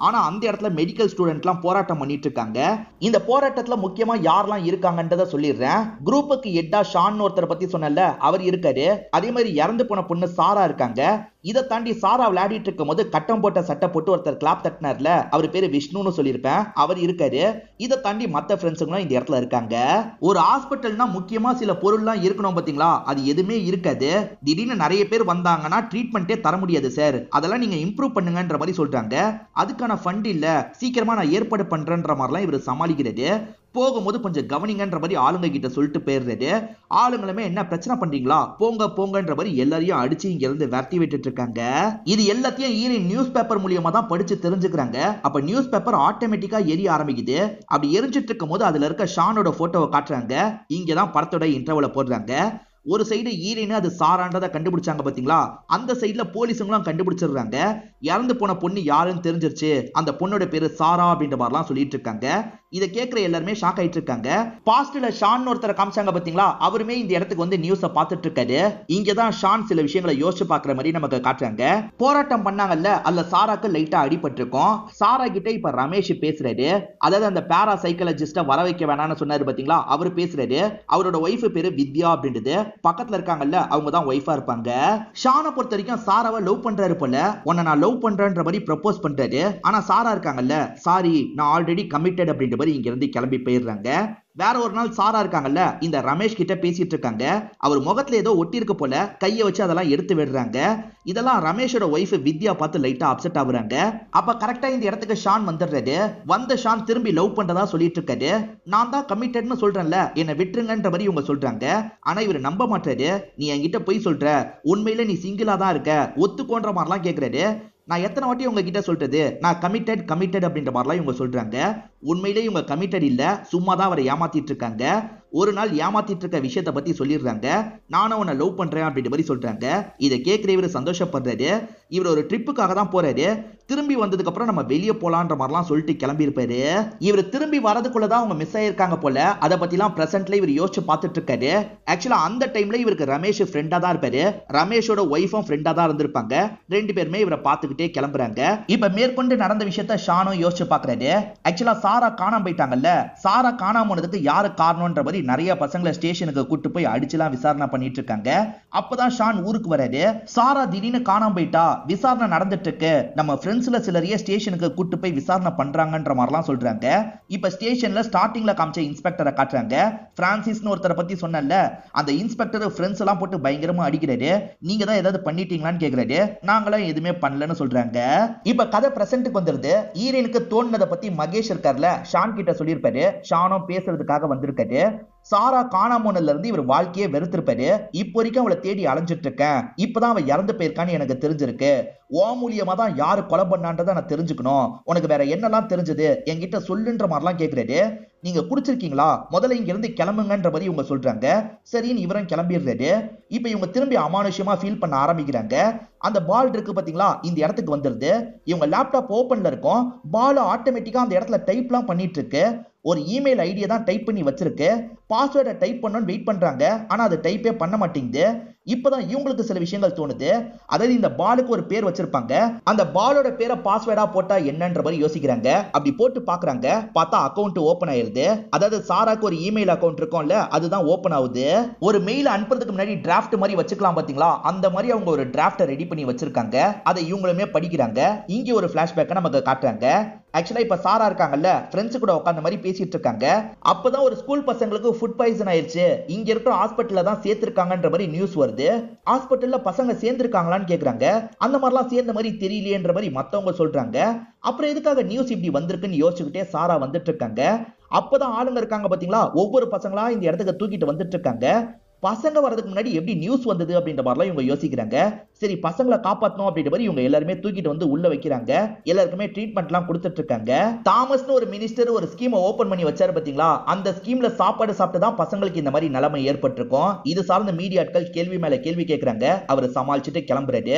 ஆனா அந்த இடத்துல மெடிக்கல் ஸ்டூடெண்ட்லாம் போராட்டம் பண்ணிட்டு இருக்காங்க. இந்த போராட்டத்துல முக்கியமா யாரெல்லாம் இருக்காங்கன்றத சொல்லிடுறேன். குரூப்புக்கு ஹெட்டா ஷான் ஒருத்தரை பத்தி சொன்னல, அவர் இருக்காரு. அதே மாதிரி இறந்து போன பொண்ணு சாரா இருக்காங்க. இதை தாண்டி சாரா விளையாடிட்டு இருக்கும் போது கட்டம் போட்ட சட்டை போட்டு ஒருத்தர் கிளாப் தட்டினார்ல, அவர் பேரு விஷ்ணுன்னு சொல்லியிருப்பேன், அவர் இருக்காரு. இதை தாண்டி மத்த ஃப்ரெண்ட்ஸுங்களும் இந்த இடத்துல இருக்காங்க. ஒரு ஹாஸ்பிட்டல்னா முக்கியமா சில பொருள்லாம் இருக்கணும் பாத்தீங்களா, அது எதுவுமே இருக்காது. திடீர்னு நிறைய பேர் வந்தாங்கன்னா ட்ரீட்மெண்ட்டே தர முடியாது சார், அதெல்லாம் நீங்க இம்ப்ரூவ் பண்ணுங்கன்ற மாதிரி சொல்றாங்க. அதுக்கான ஃபண்ட் இல்ல, சீக்கிரமா நான் ஏற்பாடு பண்றேன்ற மாதிரிலாம் இவர் சமாளிக்கிறது. போகும்போது கொஞ்சம் கவனிங்கன்ற மாதிரி ஆளுங்க கிட்ட சொல்லிட்டு போயிடுறது. ஆளுங்களுமே என்ன பிரச்சனை பண்றீங்களா, போங்க போங்கன்ற மாதிரி எல்லாரையும் அடிச்சு இங்க இருந்து விரட்டி விட்டுட்டு இருக்காங்க. இது எல்லாத்தையும் ஈரின் நியூஸ் பேப்பர் மூலியமா தான் படிச்சு தெரிஞ்சுக்கிறாங்க. அப்ப நியூஸ் பேப்பர் ஆட்டோமேட்டிக்கா எரிய ஆரம்பிக்குது. அப்படி எரிஞ்சிட்டு இருக்கும் போது அதுல இருக்க ஷானோட போட்டோவை காட்டுறாங்க. இங்கதான் படத்தோட இன்டர்வல போடுறாங்க. ஒரு சைடு ஈரின் அது சாரான்றதை கண்டுபிடிச்சாங்க பாத்தீங்களா, அந்த சைடுல போலீஸுங்களும் கண்டுபிடிச்சிடுறாங்க. இறந்து போன பொண்ணு யாருன்னு தெரிஞ்சிருச்சு, அந்த பொண்ணோட பேரு சாரா அப்படின்ற மாதிரிலாம் சொல்லிட்டு இருக்காங்க. இதை கேட்கிற எல்லாருமே ஷாக் ஆயிட்டு இருக்காங்க. பாஸ்ட்ல ஷான் ஒருத்தரை காமிச்சாங்க பாத்தீங்களா, அவருமே இந்த இடத்துக்கு வந்து நியூஸை பார்த்துட்டு இருக்காரு. இங்கதான் ஷான் சில விஷயங்களை யோசிச்சு பாக்குற மாதிரி நமக்கு காட்டுறாங்க. போராட்டம் பண்ணாங்கல்ல, அதுல சாராக்கு லைட்டா அடிபட்டிருக்கும். சாரா கிட்ட இப்ப ரமேஷ் பேசுறாரு. அதாவது அந்த பேரா சைக்காலஜிஸ்ட வர வைக்க வேணாம்னு சொன்னாரு பாத்தீங்களா, அவரு பேசுறாரு. அவரோட ஒய்ஃப் பேரு வித்யா அப்படின்றது. பக்கத்துல இருக்காங்கல்ல, அவங்க தான் ஒய்ஃபா இருப்பாங்க. ஷானை பொறுத்த வரைக்கும் சாராவை லவ் பண்றாரு போல. உன்னை நான் லவ் பண்றேன்ற மாதிரி ப்ரப்போஸ் பண்றாரு. ஆனா சாரா இருக்காங்கல்ல, சாரி நான் ஆல்ரெடி கமிட்டட் அப்படின்ற மாதிரி இங்க இருந்து கிளம்பி போயிடுறாங்க. வேற ஒரு நாள் சாரா இருக்காங்கல்ல, இந்த ரமேஷ் கிட்ட பேசிட்டு இருக்காங்க. அவர் முகத்துல ஏதோ ஒட்டி இருக்கு போல, கையை வச்சு அதெல்லாம் எடுத்து விடுறாங்க. இதெல்லாம் ரமேஷோட ஒய்ஃப் வித்யா பார்த்து லைட்டா அப்செட் ஆகுறாங்க. அப்ப கரெக்டா இந்த இடத்துக்கு ஷான் வந்துடுறாரு. வந்த ஷான் திரும்பி லவ் பண்றதா சொல்லிட்டு இருக்காரு. நான் தான் கமிட்டட்னு சொல்றேன்ல, என்ன விட்டுருங்கன்ற மாதிரி இவங்க சொல்றாங்க. ஆனா இவர் நம்ப மாட்டாரு. நீ என்கிட்ட போய் சொல்ற, உண்மையில நீ சிங்கிளா தான் இருக்க, ஒத்துக்கோன்ற மாதிரிலாம் கேட்கிறாரு. நான் எத்தனை வாட்டி உங்ககிட்ட சொல்றது, நான் கமிட்டட் அப்படின்ற மாதிரிலாம் இவங்க சொல்றாங்க. உண்மையிலே இவங்க கமிட்டட் இல்ல, சும்மா தான் அவரை ஏமாத்திட்டு இருக்காங்க. ஒரு நாள் ஏமாத்திட்டு இருக்க விஷயத்தை பத்தி சொல்லிடுறாங்க. நானும் உன்னை லவ் பண்றேன் அப்படின்ற மாதிரி சொல்றாங்க. இதை கேட்கிற இவர் சந்தோஷப்படுறாரு. இவர் ஒரு ட்ரிப்புக்காக தான் போறாரு. திரும்பி வந்ததுக்கு அப்புறம் நம்ம வெளியே போலான்ற மாதிரிலாம் சொல்லிட்டு கிளம்பி இருப்பாரு. இவர் திரும்பி வரதுக்குள்ளதான் அவங்க மிஸ் ஆயிருக்காங்க போல. அதை பத்திலாம் பிரசன்ட்ல இவர் யோசிச்சு பார்த்துட்டு இருக்காரு. ஆக்சுவலா அந்த டைம்ல இவருக்கு ரமேஷ் ஃப்ரெண்டா தான் இருப்பாரு. ரமேஷோட ஒய்ஃபும் ஃப்ரெண்டா தான் இருந்திருப்பாங்க. ரெண்டு பேருமே இவரை பார்த்துக்கிட்டே கிளம்புறாங்க. இப்ப மேற்கொண்டு நடந்த விஷயத்த ஷானும் யோசிச்சு பாக்குறாரு. ஆக்சுவலா சாரா காணாம போயிட்டாங்கல்ல, சாரா காணாம போனதுக்கு யாரு காரணம்ன்ற மாதிரி நிறைய பசங்களை ஸ்டேஷனுக்கு கூட்டு போய் அடிச்சுலாம் விசாரணை பண்ணிட்டு இருக்காங்க. அப்பதான் ஷான் ஊருக்கு வராரு. சாரா திடீர்னு காணாம போயிட்டா, விசாரணை நடந்துட்டு இருக்கு, நம்ம ஃப்ரெண்ட்ஸ்ல சிலரையே ஸ்டேஷனுக்கு கூட்டு போய் விசாரணை பண்றாங்கன்ற மாதிரிலாம் சொல்றாங்க. இப்ப ஸ்டேஷன்ல ஸ்டார்டிங்ல காமிச்ச இன்ஸ்பெக்டரை காட்டுறாங்க. பிரான்சிஸ்னு ஒருத்தரை பத்தி சொன்னல, அந்த இன்ஸ்பெக்டர் ஃப்ரெண்ட்ஸ் எல்லாம் போட்டு பயங்கரமா அடிக்கிறாரு. நீங்க தான் ஏதாவது பண்ணிட்டீங்களான்னு கேக்குறாரு. நாங்களும் எதுவுமே பண்ணலன்னு சொல்றாங்க. இப்ப கதை பிரசன்ட்டுக்கு வந்துருது. ஈரனுக்கு தோணுனதை பத்தி மகேஷ் இருக்கார்ல, ஷான் கிட்ட சொல்லியிருப்பாரு. ஷானும் பேசுறதுக்காக வந்திருக்காரு. சாரா காணாமோனல இருந்து இவர் வாழ்க்கையே வெறுத்திருப்பாரு. இப்போ வரைக்கும் அவளை தேடி அலைஞ்சிட்டு இருக்கேன். இப்பதான் அவ இறந்து போயிருக்கான்னு எனக்கு தெரிஞ்சிருக்கு. ஓ மூலியமா தான் யாரு கொலை பண்ணான்றதை நான் தெரிஞ்சுக்கணும். உனக்கு வேற என்னெல்லாம் தெரிஞ்சது என்கிட்ட சொல்லுன்ற மாதிரிலாம் கேட்கிறாரு. நீங்க குடிச்சிருக்கீங்களா, முதல்ல இங்க இருந்து கிளம்புங்கன்ற மாதிரி இவங்க சொல்றாங்க. சரின்னு இவரும் கிளம்பிடுறாரு. இப்ப இவங்க திரும்பி அமானுஷ்யமா ஃபீல் பண்ண ஆரம்பிக்கிறாங்க. அந்த பால் இருக்கு பாத்தீங்களா, இந்த இடத்துக்கு வந்துருது. இவங்க லேப்டாப் ஓபன்ல இருக்கும். பால் ஆட்டோமேட்டிக்கா அந்த இடத்துல டைப்லாம் பண்ணிட்டு இருக்கு. ஒரு இமெயில் ஐடியை தான் டைப் பண்ணி வச்சிருக்கு. பாஸ்வேர்டை டைப் பண்ணணும்னு வெயிட் பண்றாங்க. ஆனா அது டைப்பே பண்ண மாட்டேங்குது. இப்பதான் இவங்களுக்கு சில விஷயங்கள் தோணுது. அதாவது இந்த பாலுக்கு ஒரு பேர் வச்சிருப்பாங்க. அந்த பாலோட பேரை பாஸ்வேர்டா போட்டா என்னன்ற மாதிரி யோசிக்கிறாங்க. அப்படி போட்டு பாக்குறாங்க. பார்த்தா அக்கௌண்ட் ஓபன் ஆயிருது. அதாவது சாராக்கு ஒரு இமெயில் அக்கௌண்ட் இருக்கும்ல, அதுதான் ஓபன் ஆகுது. ஒரு மெயில் அனுப்புறதுக்கு முன்னாடி டிராஃப்ட் மாதிரி வச்சுக்கலாம் பாத்தீங்களா, அந்த மாதிரி அவங்க ஒரு டிராஃப்டை ரெடி பண்ணி வச்சிருக்காங்க. அதை இவங்களுமே படிக்கிறாங்க. இங்க ஒரு பிளாஷ்பேக்கை நமக்கு காட்டுறாங்க. ஆக்சுவலா இப்ப சாரா இருக்காங்கல்ல, ஃப்ரெண்ட்ஸ் கூட உட்கார்ந்த மாதிரி பேசிட்டு இருக்காங்க. அப்பதான் ஒரு ஸ்கூல் பசங்களுக்கு ஃபுட் பாய்சன் ஆயிருச்சு, இங்க இருக்கிற ஹாஸ்பிட்டல்ல தான் சேர்த்திருக்காங்கன்ற மாதிரி நியூஸ் வருது. ஹாஸ்பிட்டல்ல பசங்க சேர்ந்திருக்காங்களான்னு கேக்குறாங்க. அந்த மாதிரிலாம் சேர்ந்த மாதிரி தெரியலையேன்ற மாதிரி மத்தவங்க சொல்றாங்க. அப்புறம் எதுக்காக நியூஸ் இப்படி வந்திருக்குன்னு யோசிச்சுக்கிட்டே சாரா வந்துட்டு இருக்காங்க. அப்பதான் ஆளுங்க இருக்காங்க பாத்தீங்களா, ஒவ்வொரு பசங்களா இந்த இடத்துக்கு தூக்கிட்டு வந்துட்டு இருக்காங்க. பசங்க வரதுக்கு முன்னாடி எப்படி நியூஸ் வந்தது அப்படின்ற மாதிரிலாம் இவங்க யோசிக்கிறாங்க. சரி பசங்களை காப்பாற்றணும் அப்படின்ற மாதிரி இவங்க எல்லாருமே தூக்கிட்டு வந்து உள்ள வைக்கிறாங்க. எல்லாருக்குமே ட்ரீட்மெண்ட்லாம் கொடுத்துட்டு இருக்காங்க. தாமஸ்னு ஒரு மினிஸ்டர் ஒரு ஸ்கீமை ஓபன் பண்ணி வச்சாரு பாத்தீங்களா, அந்த ஸ்கீம்ல சாப்பாடு சாப்பிட்டு தான் பசங்களுக்கு இந்த மாதிரி நிலைமை ஏற்பட்டிருக்கும். இது சார்ந்த மீடியாக்கள் கேள்வி மேல கேள்வி கேட்கறாங்க. அவர் சமாளிச்சுட்டு கிளம்புறாரு.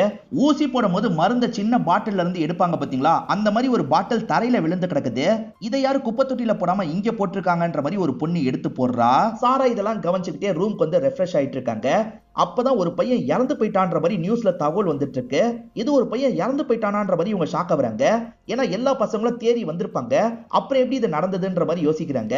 ஊசி போடும் போது மருந்த சின்ன பாட்டில் இருந்து எடுப்பாங்க பாத்தீங்களா, அந்த மாதிரி ஒரு பாட்டில் தரையில விழுந்து கிடக்குது. இதை யாரு குப்பை தொட்டியில போடாம இங்க போட்டிருக்காங்கன்ற மாதிரி ஒரு பொண்ணு எடுத்து போடுறா. சாரா இதெல்லாம் கவனிச்சுக்கிட்டே ரூம்க்கு வந்து ரெஃப்ரெஷ் ஆயிட்டு இருக்காங்க. அப்பதான் ஒரு பையன் இறந்து போயிட்டான்ற மாதிரி நியூஸ்ல தகவல் வந்துட்டு இருக்கு. இது ஒரு பையன் இறந்து போயிட்டானான்ற மாதிரி இவங்க ஷாக் ஆகுறாங்க. ஏன்னா எல்லா பசங்களும் தேடி வந்திருப்பாங்க. அப்புறம் எப்படி இது நடந்ததுன்ற மாதிரி யோசிக்கிறாங்க.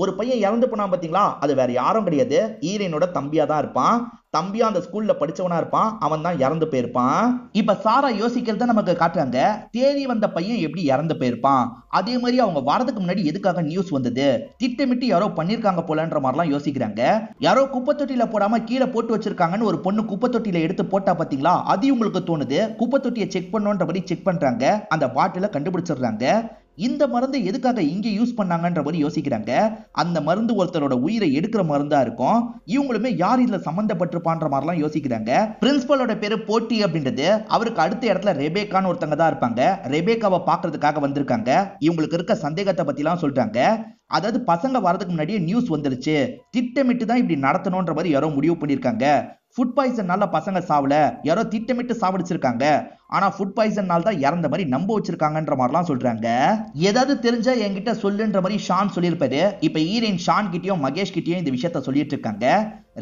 ஒரு பையன் இறந்து போனா பாத்தீங்களா, அது வேற யாரும் கிடையாது, ஈரனோட தம்பியா தான் இருப்பான். தம்பியா அந்த ஸ்கூல்ல படிச்சவனா இருப்பான். அவன் தான் இறந்து போயிருப்பான். இப்ப சாரா யோசிக்கிறத நமக்கு காட்டுறாங்க. தேடி வந்த பையன் எப்படி இறந்து போயிருப்பான், அதே மாதிரி அவங்க வரதுக்கு முன்னாடி எதுக்காக நியூஸ் வந்தது, திட்டமிட்டு யாரோ பண்ணிருக்காங்க போலன்ற மாதிரிலாம் யோசிக்கிறாங்க. யாரோ குப்பை தொட்டியில போடாம கீழே போட்டு வச்சிருக்காங்கன்னு ஒரு பொண்ணு குப்பை தொட்டியில எடுத்து போட்டா பாத்தீங்களா, அது உங்களுக்கு தோணுது. குப்பை தொட்டியை செக் பண்ணோன்ற மாதிரி செக் பண்றாங்க. அந்த பாட்டில கண்டுபிடிச்சிடுறாங்க. இந்த மருந்து எதுக்காக இங்க யூஸ் பண்ணாங்கன்ற மாதிரி யோசிக்கிறாங்க. அந்த மருந்து ஒருத்தரோட உயிரை எடுக்கிற மருந்தா இருக்கும். இவங்களுமே யார் இதுல சம்பந்தப்பட்டிருப்பான்ற மாதிரிலாம் யோசிக்கிறாங்க. பிரின்சிபலோட பேரு போட்டி அப்படின்றது. அவருக்கு அடுத்த இடத்துல ரெபேக்கான்னு ஒருத்தங்க தான் இருப்பாங்க. ரெபேக்காவை பாக்குறதுக்காக வந்திருக்காங்க. இவங்களுக்கு இருக்க சந்தேகத்தை பத்தி எல்லாம் சொல்றாங்க. அதாவது பசங்க வரதுக்கு முன்னாடியே நியூஸ் வந்துருச்சு, திட்டமிட்டு தான் இப்படி நடத்தணும்ன்ற மாதிரி யாரோ முடிவு பண்ணிருக்காங்க. ஃபுட் பாய்சன்னால பசங்க சாவல, யாரோ திட்டமிட்டு சாவடிச்சிருக்காங்க. ஆனா ஃபுட் பாய்சன்னால தான் இறந்த மாதிரி நம்ப வச்சிருக்காங்கன்ற மாதிரிலாம் சொல்றாங்க. ஏதாவது தெரிஞ்சா என்கிட்ட சொல்லுன்ற மாதிரி ஷான் சொல்லியிருப்பாரு. இப்ப ஹீரோயின் ஷான் கிட்டயும் மகேஷ் கிட்டயும் இந்த விஷயத்த சொல்லிட்டு இருக்காங்க.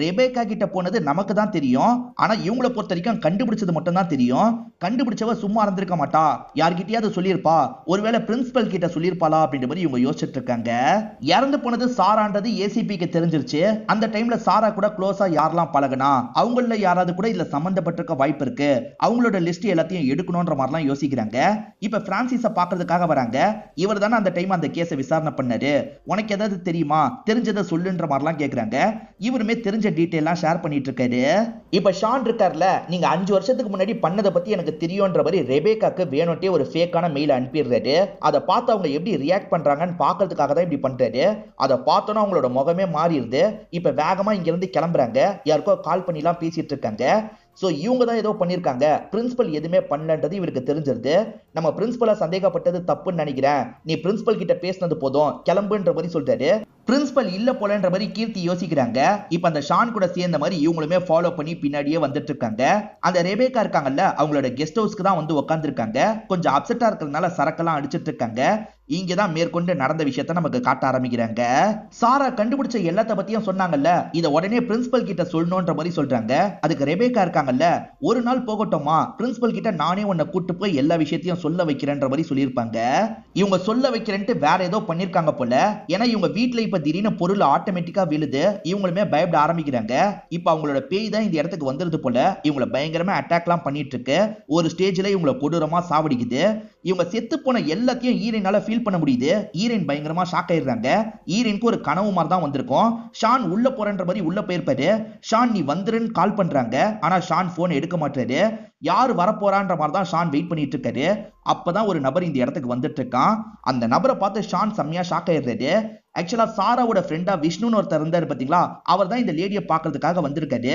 ரெபேக்கா கிட்ட போனது நமக்கு தான் தெரியும், ஆனா இவங்கள பொறுத்த வரைக்கும் கண்டுபிடிச்சது மட்டும் தான் தெரியும். கண்டுபிடிச்சவ சும்மா இருந்திருக்க மாட்டா, யார்கிட்டயாவது சொல்லியிருப்பா, ஒருவேளை பிரின்சிபல் கிட்ட சொல்லியிருப்பாளா அப்படின்ற மாதிரி இவங்க யோசிச்சுட்டு இருக்காங்க. இறந்து போனது சாரான்றது ஏசிபிக்கு தெரிஞ்சிருச்சு. அந்த டைம்ல சாரா கூட க்ளோஸா யாரெல்லாம் பழகுனா, அவங்கள யாராவது கூட இதுல சம்பந்தப்பட்டிருக்க வாய்ப்பு இருக்கு, அவங்களோட லிஸ்ட் எல்லாத்தையும் எடுக்கணும்ன்ற மாதிரிலாம் யோசிக்கிறாங்க. இப்ப பிரான்சிஸ பாக்குறதுக்காக வராங்க. இவர் தானே அந்த டைம் அந்த கேஸை விசாரணை பண்ணாரு, உனக்கு ஏதாவது தெரியுமா, தெரிஞ்சதை சொல்லுன்ற மாதிரிலாம் கேக்குறாங்க. இவருமே தெரிஞ்ச டீடைல்லாம் ஷேர் பண்ணிட்டு இருக்காரு. இப்ப ஷான் இருக்கார்ல, நீங்க 5 வருஷத்துக்கு முன்னாடி பண்ணதை பத்தி எனக்கு தெரியும்ன்ற மாதிரி ரெபேக்காக்கு வேணும்ட்டே ஒரு ஃபேக்கான மெயில் அனுப்பிடுறாரு. அதை பார்த்து அவங்க எப்படி ரியாக்ட் பண்றாங்கன்னு பாக்குறதுக்காக தான் இப்படி பண்றாரு. அதை பார்த்தோன்னா அவங்களோட முகமே மாறிடுது. இப்ப வேகமா இங்க இருந்து கிளம்புறாங்க. யாருக்கோ கால் பண்ணிலாம் பேசிட்டு இருக்காங்க. சோ இவங்க தான் ஏதோ பண்ணிருக்காங்க, பிரின்சிபல் எதுவுமே பண்ணலன்றது இவருக்கு தெரிஞ்சிருது. நம்ம பிரின்சிபலை சந்தேகப்பட்டது தப்புன்னு நினைக்கிறேன், நீ பிரின்சிபல் கிட்ட பேசினது போதும், கிளம்புன்ற மாதிரி சொல்றாரு. பிரின்சிபல் இல்ல போலன்ற மாதிரி கீர்த்தி யோசிக்கிறாங்க. இப்ப அந்த ஷான் கூட சேர்ந்த மாதிரி இவங்களுமே ஃபாலோ பண்ணி பின்னாடியே வந்துட்டு இருக்காங்க. அந்த ரெபேக்கா இருக்காங்கல்ல, அவங்களோட கெஸ்ட் ஹவுஸ்க்கு தான் வந்து உட்காந்துருக்காங்க. கொஞ்சம் அப்செட்டா இருக்கிறதுனால சரக்கெல்லாம் அடிச்சிட்டு இருக்காங்க. இங்கதான் மேற்கொண்டு நடந்த விஷயத்த நமக்கு காட்ட ஆரம்பிக்கிறாங்க. சாரா கண்டுபிடிச்ச எல்லாத்த பத்தியும் சொன்னாங்கல்ல, இத உடனே பிரின்சிபல் கிட்ட சொல்லணும்ன்ற மாதிரி சொல்றாங்க. அதுக்கு ரெபேக்கா இருக்காங்கல்ல, ஒரு நாள் போகட்டுமா, பிரின்சிபல் கிட்ட நானே உன்னை கூட்டு போய் எல்லா விஷயத்தையும் சொல்ல வைக்கிறேன்ற மாதிரி சொல்லியிருப்பாங்க. இவங்க சொல்ல வைக்கிறேன்ட்டு வேற ஏதோ பண்ணிருக்காங்க போல. ஏன்னா இவங்க வீட்டுல இப்ப திடீர்னு பொருள் ஆட்டோமேட்டிக்கா விழுது. இவங்களுமே பயப்பட ஆரம்பிக்கிறாங்க. இப்ப அவங்களோட பேய் தான் இந்த இடத்துக்கு வந்துருது போல. இவங்களை பயங்கரமா அட்டாக் எல்லாம் பண்ணிட்டு இருக்கு. ஒரு ஸ்டேஜ்ல இவங்களை கொடூரமா சாவடிக்குது. இவங்க செத்து போன எல்லாத்தையும் ஹீரோயினால ஃபீல் பண்ண முடியுது. ஹீரோயின் பயங்கரமா ஷாக் ஆயிடுறாங்க. ஹீரோயினுக்கு ஒரு கனவு மாதிரி தான் வந்திருக்கும். ஷான் உள்ள போறன்ற மாதிரி உள்ள போயிருப்பாரு. ஷான் நீ வந்துருன்னு கால் பண்றாங்க. ஆனா ஷான் போன் எடுக்க மாட்டாரு. யாரு வரப்போறான்ற மாதிரி தான் ஷான் வெயிட் பண்ணிட்டு இருக்காரு. அப்பதான் ஒரு நபர் இந்த இடத்துக்கு வந்துட்டு இருக்கான். அந்த நபரை பார்த்து ஷான் செம்மையா ஷாக் ஆயிடுறாரு. ஆக்சுவலா சாராவோட ஃப்ரெண்டா விஷ்ணுன்னு ஒருத்தர் இருந்தாரு பாத்தீங்களா, அவர் தான் இந்த லேடியை பாக்குறதுக்காக வந்திருக்காரு.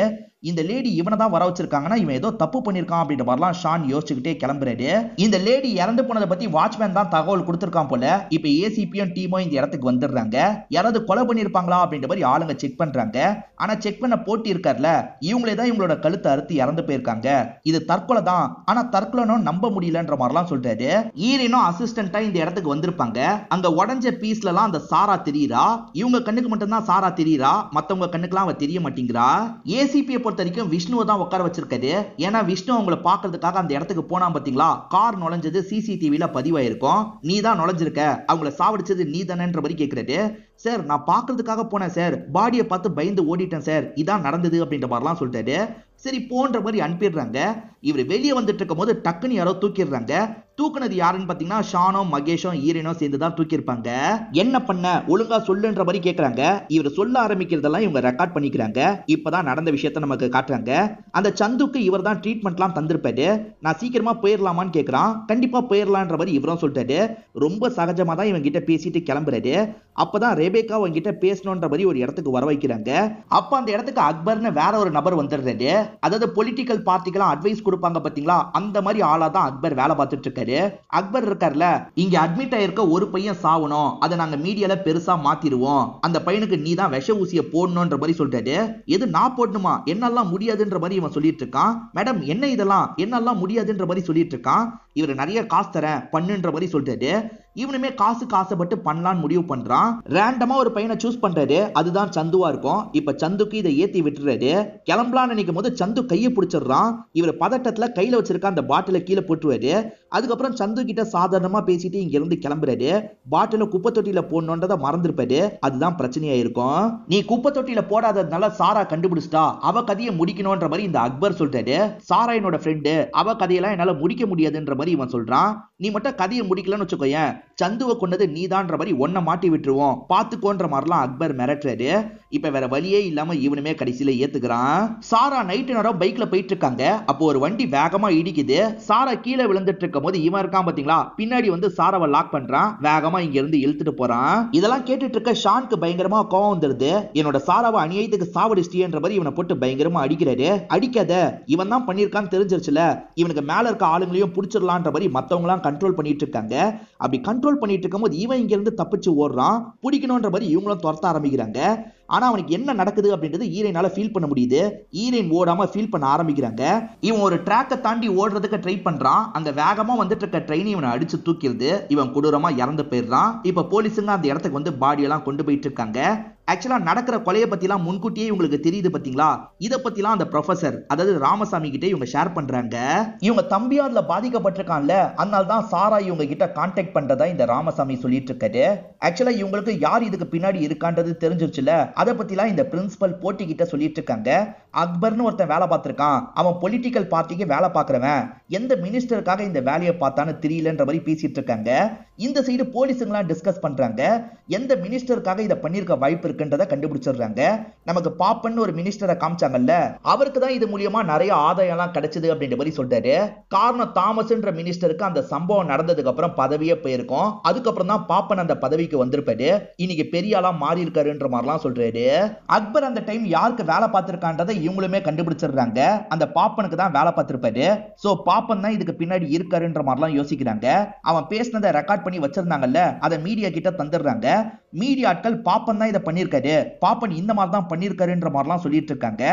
இந்த லேடி இவனை தான் வர வச்சிருக்காங்கன்னா இவன் ஏதோ தப்பு பண்ணிருக்கான் அப்படின்ற மாதிரிலாம் ஷான் யோசிச்சுக்கிட்டே கிளம்புறாரு. இந்த லேடி இறந்து போனதை பத்தி வாட்ச்மேன் தான் தகவல் கொடுத்திருக்கான் போல. இப்ப ஏசிபியும் டீமும் இந்த இடத்துக்கு வந்துடுறாங்க. யாராவது கொலை பண்ணிருப்பாங்களா அப்படின்ற மாதிரி ஆளுங்க செக் பண்றாங்க. ஆனா செக் பண்ண போட்டி இருக்கார்ல, இவங்களே தான் இவங்களோட கழுத்தை அறுத்து இறந்து போயிருக்காங்க. இது தற்கொலை தான், ஆனா தற்கொலைனும் நம்ப முடியலன்ற மாதிரிலாம் சொல்றாரு. ஈரனும் அசிஸ்டண்டா இந்த இடத்துக்கு வந்திருப்பாங்க. அங்க உடஞ்ச பீஸ்ல எல்லாம் அந்த சாரா தெரியுறா. இவங்க கண்ணுக்கு மட்டும் தான் சாரா தெரியுறா, மத்தவங்க கண்ணுக்குலாம் அவ தெரிய மாட்டேங்கிறா. ஏசிபியை பொறுத்த வரைக்கும் விஷ்ணுவை தான் உட்கார வச்சிருக்காரு. ஏன்னா விஷ்ணு அவங்களை பாக்குறதுக்காக அந்த இடத்துக்கு போனா பாத்தீங்களா, கார் நுழைஞ்சது சிசிடிவில பதிவாயிருக்கும். நீ தான் நுழைஞ்சிருக்க, அவங்கள சாவடிச்சது நீ தானேன்ற மாதிரி கேக்குறாரு. சார் நான் பாக்குறதுக்காக போனேன் சார், பாடியை பார்த்து பயந்து ஓடிட்டேன் சார், இதான் நடந்தது அப்படின்ற மாதிரிலாம் சொல்லிட்டாரு. சரி போன்ற மாதிரி அனுப்பிடுறாங்க. இவர் வெளியே வந்துட்டு இருக்கும் போது டக்குன்னு யாரோ தூக்கிடுறாங்க. தூக்குனது யாருன்னு பாத்தீங்கன்னா ஷானும் மகேஷும் ஈரனும் சேர்ந்து தான் தூக்கியிருப்பாங்க. என்ன பண்ண ஒழுங்கா சொல்லுன்ற மாதிரி கேக்குறாங்க. இவர் சொல்ல ஆரம்பிக்கிறதெல்லாம் இவங்க ரெக்கார்ட் பண்ணிக்கிறாங்க. இப்பதான் நடந்த விஷயத்த நமக்கு காட்டுறாங்க. அந்த சந்துக்கு இவர் தான் ட்ரீட்மெண்ட்லாம் தந்திருப்பாரு. நான் சீக்கிரமா போயிடலாமான்னு கேக்குறான். கண்டிப்பா போயிடலான்ற மாதிரி இவரும் சொல்லிட்டாரு. ரொம்ப சகஜமா தான் இவங்க கிட்ட பேசிட்டு கிளம்புறாரு. அப்பதான் ரெபேக்கா அவங்க கிட்ட பேசணுன்ற மாதிரி ஒரு இடத்துக்கு வர வைக்கிறாங்க. அப்ப அந்த இடத்துக்கு அக்பர்னு வேற ஒரு நபர் வந்துடுறாரு. அதாவது பொலிட்டிக்கல் பார்ட்டிக்கெல்லாம் அட்வைஸ் கொடுப்பாங்க பாத்தீங்களா, அந்த மாதிரி ஆளா தான் அக்பர் வேலை பார்த்துட்டு இருக்காரு. அக்பர் இருக்கார்ல, இங்க அட்மிட் ஆயிருக்க ஒரு பையன் சாவணும், அதை நாங்க மீடியால பெருசா மாத்திடுவோம், அந்த பையனுக்கு நீ தான் விஷ ஊசிய போடணும்ன்ற மாதிரி சொல்றாரு. எது நான் போடணுமா, என்னெல்லாம் முடியாதுன்ற மாதிரி இவன் சொல்லிட்டு இருக்கான். மேடம் என்ன இதெல்லாம், என்னெல்லாம் முடியாதுன்ற மாதிரி சொல்லிட்டு இருக்கான். இவர் நிறைய காசு தரேன் பண்ணுன்ற மாதிரி சொல்றாரு. இவனுமே காசுக்கு ஆசைப்பட்டு பண்ணலான்னு முடிவு பண்றான். ரேண்டமா ஒரு பையனை சூஸ் பண்றாரு. அதுதான் சந்துவா இருக்கும். இப்ப சந்துக்கு இதை ஏத்தி விட்டுறாரு. கிளம்பலான்னு நினைக்கும் போது சந்து கையை பிடிச்சிடுறான். இவர் பதட்டத்துல கையில வச்சிருக்க அந்த பாட்டில கீழே போட்டுருவாரு. அதுக்கப்புறம் சந்து கிட்ட சாதாரணமா பேசிட்டு இங்க இருந்து கிளம்புறாரு. பாட்டில குப்பை தொட்டியில போடணுன்றதை மறந்துருப்பாரு. அதுதான் பிரச்சனையா இருக்கும். நீ குப்பை தொட்டியில போடாததுனால சாரா கண்டுபிடிச்சிட்டா, அவ கதையை முடிக்கணும்ன்ற மாதிரி இந்த அக்பர் சொல்றாரு. சாரா என்னோட ஃப்ரெண்டு, அவ கதையெல்லாம் என்னால முடிக்க முடியாதுன்ற மாதிரி இவன் சொல்றான். நீ மட்டும் கதையை முடிக்கலன்னு வச்சுக்கோயேன், சந்துவை கொண்டது நீதான்ற மாதிரி ஒன்ன மாட்டி விட்டுருவோம் பாத்துக்கோன்ற மாதிரிலாம் அக்பர் மிரட்டுறாரு. இப்ப வேற வழியே இல்லாம இவனுமே கடைசியில ஏத்துக்கிறான். சாரா நைட்டு நேரம் பைக்ல போயிட்டு இருக்காங்க. அப்போ ஒரு வண்டி வேகமா இடிக்குது. சாரா கீழே விழுந்துட்டு இருக்கும் போது இவன் இருக்கான் பாத்தீங்களா, பின்னாடி வந்து சாராவை லாக் பண்றான். வேகமா இங்க இருந்து இழுத்துட்டு போறான். இதெல்லாம் கேட்டுட்டு இருக்க ஷானுக்கு பயங்கரமா கோவம் வந்துருது. என்னோட சாராவை அநியாயத்துக்கு சாவடிச்சிட்டியன்ற மாதிரி இவனை போட்டு பயங்கரமா அடிக்கிறாரு. அடிக்காத, இவன் தான் பண்ணிருக்கான்னு தெரிஞ்சிருச்சுல, இவனுக்கு மேல இருக்க ஆளுங்களையும் புடிச்சிடலான்ற மாதிரி மத்தவங்க எல்லாம் கண்ட்ரோல் பண்ணிட்டு இருக்காங்க. அப்படி கண்ட்ரோல் பண்ணிட்டு இருக்கும் போது இவன் இங்க இருந்து தப்பிச்சு ஓடுறான். பிடிக்கணும்ன்ற மாதிரி இவங்களும் துரத்த ஆரம்பிக்கிறாங்க. ஆனா அவனுக்கு என்ன நடக்குது அப்படின்றது ஈரனால ஃபீல் பண்ண முடியுது. ஈரன் ஓடாம ஃபீல் பண்ண ஆரம்பிக்கிறாங்க. இவன் ஒரு ட்ராக்கை தாண்டி ஓடுறதுக்கு ட்ரை பண்றான். அங்க வேகமா வந்துட்டு இருக்க ட்ரெயின் இவனை அடிச்சு தூக்கிடுது. இவன் கொடூரமா இறந்து போயிடுறான். இப்ப போலீஸுங்க அந்த இடத்துக்கு வந்து பாடி எல்லாம் கொண்டு போயிட்டு இருக்காங்க. ஆக்சுவலா நடக்கிற கொலையை பத்திலாம் முன்கூட்டியே இவங்களுக்கு தெரியுது பாத்தீங்களா. இத பத்திலாம் அந்த ப்ரொஃபசர் அதாவது ராமசாமி கிட்ட இவங்க ஷேர் பண்றாங்க. இவங்க தம்பி அதுல பாதிக்கப்பட்டிருக்கான்ல, அதனால தான் சாரா இவங்க கிட்ட கான்டாக்ட் பண்றதா இந்த ராமசாமி சொல்லிட்டு இருக்காரு. ஆக்சுவலா இவங்களுக்கு யார் இதுக்கு பின்னாடி இருக்கான்றது தெரிஞ்சிருச்சுல, அதை பத்திலாம் இந்த பிரின்சிபல் போட்டி கிட்ட சொல்லிட்டு இருக்காங்க. அக்பர்னு ஒருத்தன் வேலை பார்த்திருக்கான். அவன் பொலிட்டிக்கல் பார்ட்டிக்கு வேலை பார்க்கறவன். எந்த மினிஸ்டருக்காக இந்த வேலையை பார்த்தான்னு தெரியலன்ற மாதிரி பேசிட்டு இருக்காங்க. இந்த சைடு போலீஸுங்களாம் டிஸ்கஸ் பண்றாங்க. எந்த மினிஸ்டருக்காக இதை பண்ணிருக்க வாய்ப்பு இருக்குன்றதை கண்டுபிடிச்சிடுறாங்க. நமக்கு பாப்பன் ஒரு மினிஸ்டரை காமிச்சாங்கல்ல, அவருக்கு தான் இது மூலியமா நிறைய ஆதாயம்லாம் கிடைச்சது அப்படின்ற மாதிரி சொல்றாரு. காரணம் தாமஸ்ன்ற மினிஸ்டருக்கு அந்த சம்பவம் நடந்ததுக்கு அப்புறம் பதவியே போயிருக்கும். அதுக்கப்புறம் தான் பாப்பன் அந்த பதவிக்கு வந்திருப்பாரு. இன்னைக்கு பெரிய ஆளா மாறி இருக்காருன்ற மாதிரிலாம் சொல்றாரு. அக்பர் அந்த டைம் யாருக்கு வேலை பார்த்திருக்கான்றதை இவங்களுமே கண்டுபிடிச்சிடுறாங்க. அந்த பாப்பனுக்கு தான் வேலை பார்த்திருப்பாரு. சோ பாப்பன் தான் இதுக்கு பின்னாடி இருக்காருன்ற மாதிரிலாம் யோசிக்கிறாங்க. அவன் பேசினதை ரெக்கார்ட் பண்ணி வச்சிருந்தாங்கல்ல, அதை மீடியா கிட்ட தந்துடுறாங்க. மீடியா ஆட்கள் பாப்பன் தான் இதை பண்ணிருக்காரு, பாப்பன் இந்த மாதிரி தான் பண்ணிருக்காருன்ற மாதிரிலாம் சொல்லிட்டு இருக்காங்க.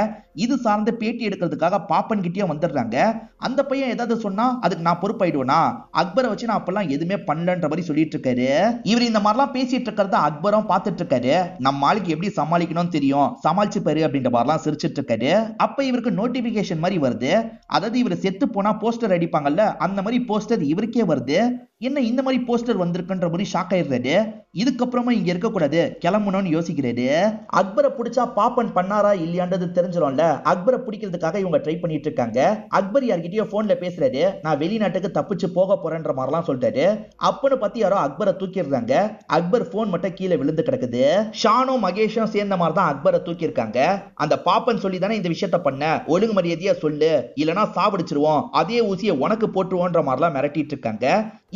இது சார்ந்து பேட்டி எடுக்கிறதுக்காக பாப்பன் கிட்டே வந்துடுறாங்க. அந்த பையன் ஏதாவது சொன்னா அதுக்கு நான் பொறுப்பாயிடுவேனா, அக்பரை வச்சு நான் அப்பெல்லாம் எதுவுமே பண்ணலன்ற மாதிரி சொல்லிட்டு இருக்காரு. இவர் இந்த மாதிரிலாம் பேசிட்டு இருக்கிறத அக்பரும் பார்த்துட்டு இருக்காரு. நம்ம ஆளுக்கு எப்படி சமாளிக்கணும்னு தெரியும், சமாளிச்சு பாரு அப்படின்ற மாதிரிலாம் சிரிச்சிட்டு இருக்காரு. அப்ப இவருக்கு நோட்டிபிகேஷன் மாதிரி வருது. அதாவது இவர் செத்து போனா போஸ்டர் அடிப்பாங்கல்ல, அந்த மாதிரி போஸ்டர் இவருக்கே வருது. என்ன இந்த மாதிரி போஸ்டர் வந்திருக்குன்ற மாதிரி ஷாக் ஆயிடுறாரு. இதுக்கப்புறமா இங்க இருக்கக்கூடாது, கிளம்பணும்னு யோசிக்கிறாரு. அக்பரை பிடிச்சா பாப்பன் பண்ணாரா இல்லையான்றது தெரிஞ்சிடும்ல, அக்பரை பிடிக்கிறதுக்காக இவங்க ட்ரை பண்ணிட்டு இருக்காங்க. அக்பர் யார்கிட்டயோ போன்ல பேசுறாரு. நான் வெளிநாட்டுக்கு தப்பிச்சு போக போறேன்ற மாதிரிலாம் சொல்றாரு. அப்பன்னு பார்த்து யாரோ அக்பரை தூக்கிடுறாங்க. அக்பர் போன் மட்டும் கீழே விழுந்து கிடக்குது. ஷானும் மகேஷும் சேர்ந்த மாதிரி தான் அக்பரை தூக்கி இருக்காங்க. அந்த பாப்பன் சொல்லி தானே இந்த விஷயத்த பண்ண, ஒழுங்கு மரியாதையா சொல்லு, இல்லனா சாவடிச்சிருவோம், அதே ஊசியை உனக்கு போட்டுருவோன்ற மாதிரிலாம் மிரட்டிட்டு இருக்காங்க.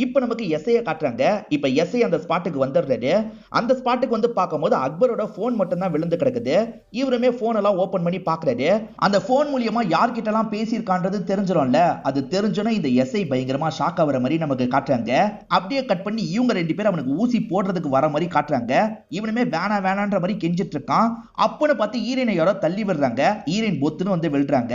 இப்ப நமக்கு எஸ்ஐய காட்டுறாங்க. இப்ப எஸ்ஐ அந்த ஸ்பாட்டுக்கு வந்துடுறாரு. அந்த ஸ்பாட்டுக்கு வந்து பார்க்கும்போது அக்பரோட போன் மட்டும் தான் விழுந்து கிடக்குது. இவருமே போன் எல்லாம் ஓபன் பண்ணி பாக்குறாரு. அந்த போன் மூலியமா யார்கிட்ட எல்லாம் பேசியிருக்கான்றது தெரிஞ்சிடும்ல, அது தெரிஞ்சோன்னா இந்த எஸ்ஐ பயங்கரமா ஷாக் ஆகிற மாதிரி நமக்கு காட்டுறாங்க. அப்படியே கட் பண்ணி இவங்க ரெண்டு பேரும் அவனுக்கு ஊசி போடுறதுக்கு வர மாதிரி காட்டுறாங்க. இவனுமே வேணா வேணான்ற மாதிரி கெஞ்சிட்டு இருக்கான். அப்பன்னு பார்த்து ஈரனை யாரோ தள்ளி விடுறாங்க. ஈரன் பொத்துன்னு வந்து விழுறாங்க.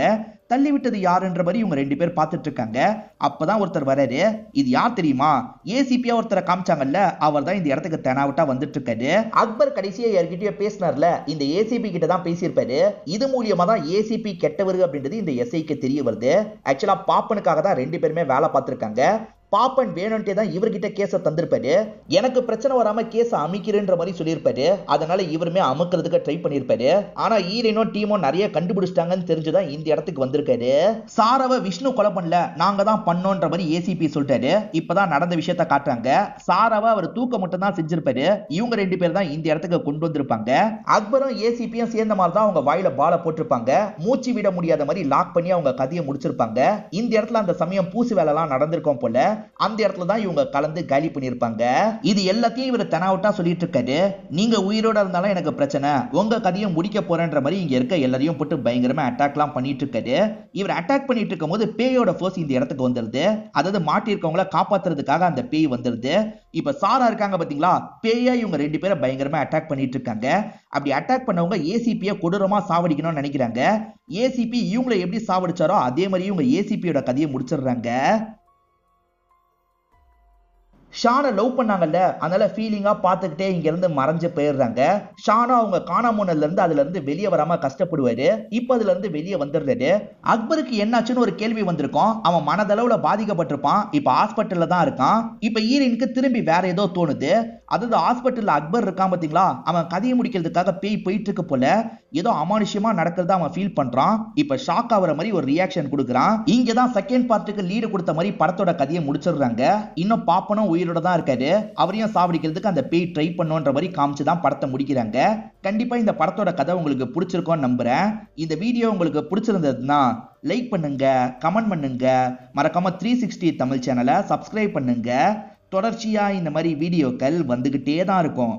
தள்ளி விட்டது யாருன்ற மாதிரி இவங்க ரெண்டு பேர் பார்த்துட்டு இருக்காங்க. அப்பதான் ஒருத்தர் வராரு. இது யார் தெரியுமா, ஏசிபியா ஒருத்தரை காமிச்சாங்கல்ல, அவர் தான் இந்த இடத்துக்கு தெனாவட்டா வந்துட்டு இருக்காரு. அக்பர் கடைசியா யார்கிட்டயோ பேசினார்ல, இந்த ஏசிபி கிட்ட தான் பேசியிருப்பாரு. இது மூலியமா தான் ஏசிபி கெட்டவர் அப்படின்றது இந்த எஸ்ஐக்கு தெரிய வருது. ஆக்சுவலா பாப்பனுக்காக தான் ரெண்டு பேருமே வேலை பார்த்திருக்காங்க. பாப்பன் வேணும்ட்டே தான் இவர்கிட்ட கேஸை தந்திருப்பாரு. எனக்கு பிரச்சனை வராம கேஸை அமைக்கிறேன்ற மாதிரி சொல்லியிருப்பாரு. அதனால இவருமே அமுக்கிறதுக்கு ட்ரை பண்ணியிருப்பாரு. ஆனா ஈரனோ டீமோ நிறைய கண்டுபிடிச்சிட்டாங்கன்னு தெரிஞ்சுதான் இந்த இடத்துக்கு வந்திருக்காரு. சாராவை விஷ்ணு கொலை பண்ணல, நாங்க தான் பண்ணோன்ற மாதிரி ஏசிபி சொல்லிட்டாரு. இப்பதான் நடந்த விஷயத்த காட்டுறாங்க. சாராவை அவர் தூக்க மட்டும் தான் செஞ்சிருப்பாரு. இவங்க ரெண்டு பேர் தான் இந்த இடத்துக்கு கொண்டு வந்திருப்பாங்க. அக்பரும் ஏசிபியும் சேர்ந்த மாதிரி தான் அவங்க வாயில பால போட்டிருப்பாங்க. மூச்சு விட முடியாத மாதிரி லாக் பண்ணி அவங்க கதையை முடிச்சிருப்பாங்க. இந்த இடத்துல அந்த சமயம் பூசு வேலை எல்லாம் நடந்திருக்கும் போல. அந்த இடத்துல தான் இவங்க கலந்து காலி பண்ணிருப்பாங்க. இது எல்லாத்தையும் இவர் தெனாவட்டா சொல்லிட்டு இருக்காரு. நீங்க உயிரோட இருந்தாலும் எனக்கு பிரச்சனை, உங்க கதையை முடிக்க போறேன்ற மாதிரி இங்க இருக்க எல்லாரையும் போட்டு பயங்கரமா அட்டாக்லாம் பண்ணிட்டு இருக்காரு. இவர் அட்டாக் பண்ணிட்டு இருக்கும் போது பேயோட ஃபோர்ஸ் இந்த இடத்துக்கு வந்துருது. அதாவது மாட்டிருக்கவங்கள காப்பாத்துறதுக்காக அந்த பேய் வந்துருது. இப்ப சாரா இருக்காங்க பாத்தீங்களா, பேயா இவங்க ரெண்டு பேரும் பயங்கரமா அட்டாக் பண்ணிட்டு இருக்காங்க. அப்படி அட்டாக் பண்ணவங்க ஏசிபியை கொடூரமா சாவடிக்கணும்னு நினைக்கிறாங்க. ஏசிபி இவங்களை எப்படி சாவடிச்சாரோ அதே மாதிரி இவங்க ஏசிபியோட கதையை முடிச்சிடுறாங்க. ஷானை லவ் பண்ணாங்கல்ல, அதனால ஃபீலிங்கா பார்த்துக்கிட்டே இங்க இருந்து மறைஞ்சு போயிடுறாங்க. ஷானா அவங்க காணாமோனதுல இருந்து அதுல இருந்து வெளியே வராம கஷ்டப்படுவாரு. இப்ப அதுல இருந்து வெளியே வந்துடுறாரு. அக்பருக்கு என்னாச்சுன்னு ஒரு கேள்வி வந்திருக்கும். அவன் மனதளவுல பாதிக்கப்பட்டிருப்பான். இப்ப ஹாஸ்பிட்டல்ல தான் இருக்கான். இப்ப ஈரனுக்கு திரும்பி வேற ஏதோ தோணுது. அதாவது ஹாஸ்பிட்டல்ல அக்பர் இருக்கான் பாத்தீங்களா, அவன் கதையை முடிக்கிறதுக்காக பேய் போயிட்டு இருக்கு போல. ஏதோ அமானுஷ்யமா நடக்கிறத அவன் ஃபீல் பண்றான். இப்ப ஷாக் ஆகிற மாதிரி ஒரு ரியாக்ஷன் கொடுக்குறான். இங்கதான் செகண்ட் பார்ட்டுக்கு லீடு கொடுத்த மாதிரி படத்தோட கதையை முடிச்சிடுறாங்க. இன்னும் பாப்பனும் உயிரோட தான் இருக்காரு. அவரையும் சாவடிக்கிறதுக்கு அந்த பேய் ட்ரை பண்ணுன்ற மாதிரி காமிச்சுதான் படத்தை முடிக்கிறாங்க. கண்டிப்பா இந்த படத்தோட கதை உங்களுக்கு பிடிச்சிருக்கும்னு நம்புறேன். இந்த வீடியோ உங்களுக்கு பிடிச்சிருந்ததுன்னா லைக் பண்ணுங்க, கமெண்ட் பண்ணுங்க, மறக்காம 360 தமிழ் சேனலை சப்ஸ்கிரைப் பண்ணுங்க. தொடர்ச்சியா இந்த மாதிரி வீடியோக்கள் வந்துகிட்டே தான் இருக்கும்.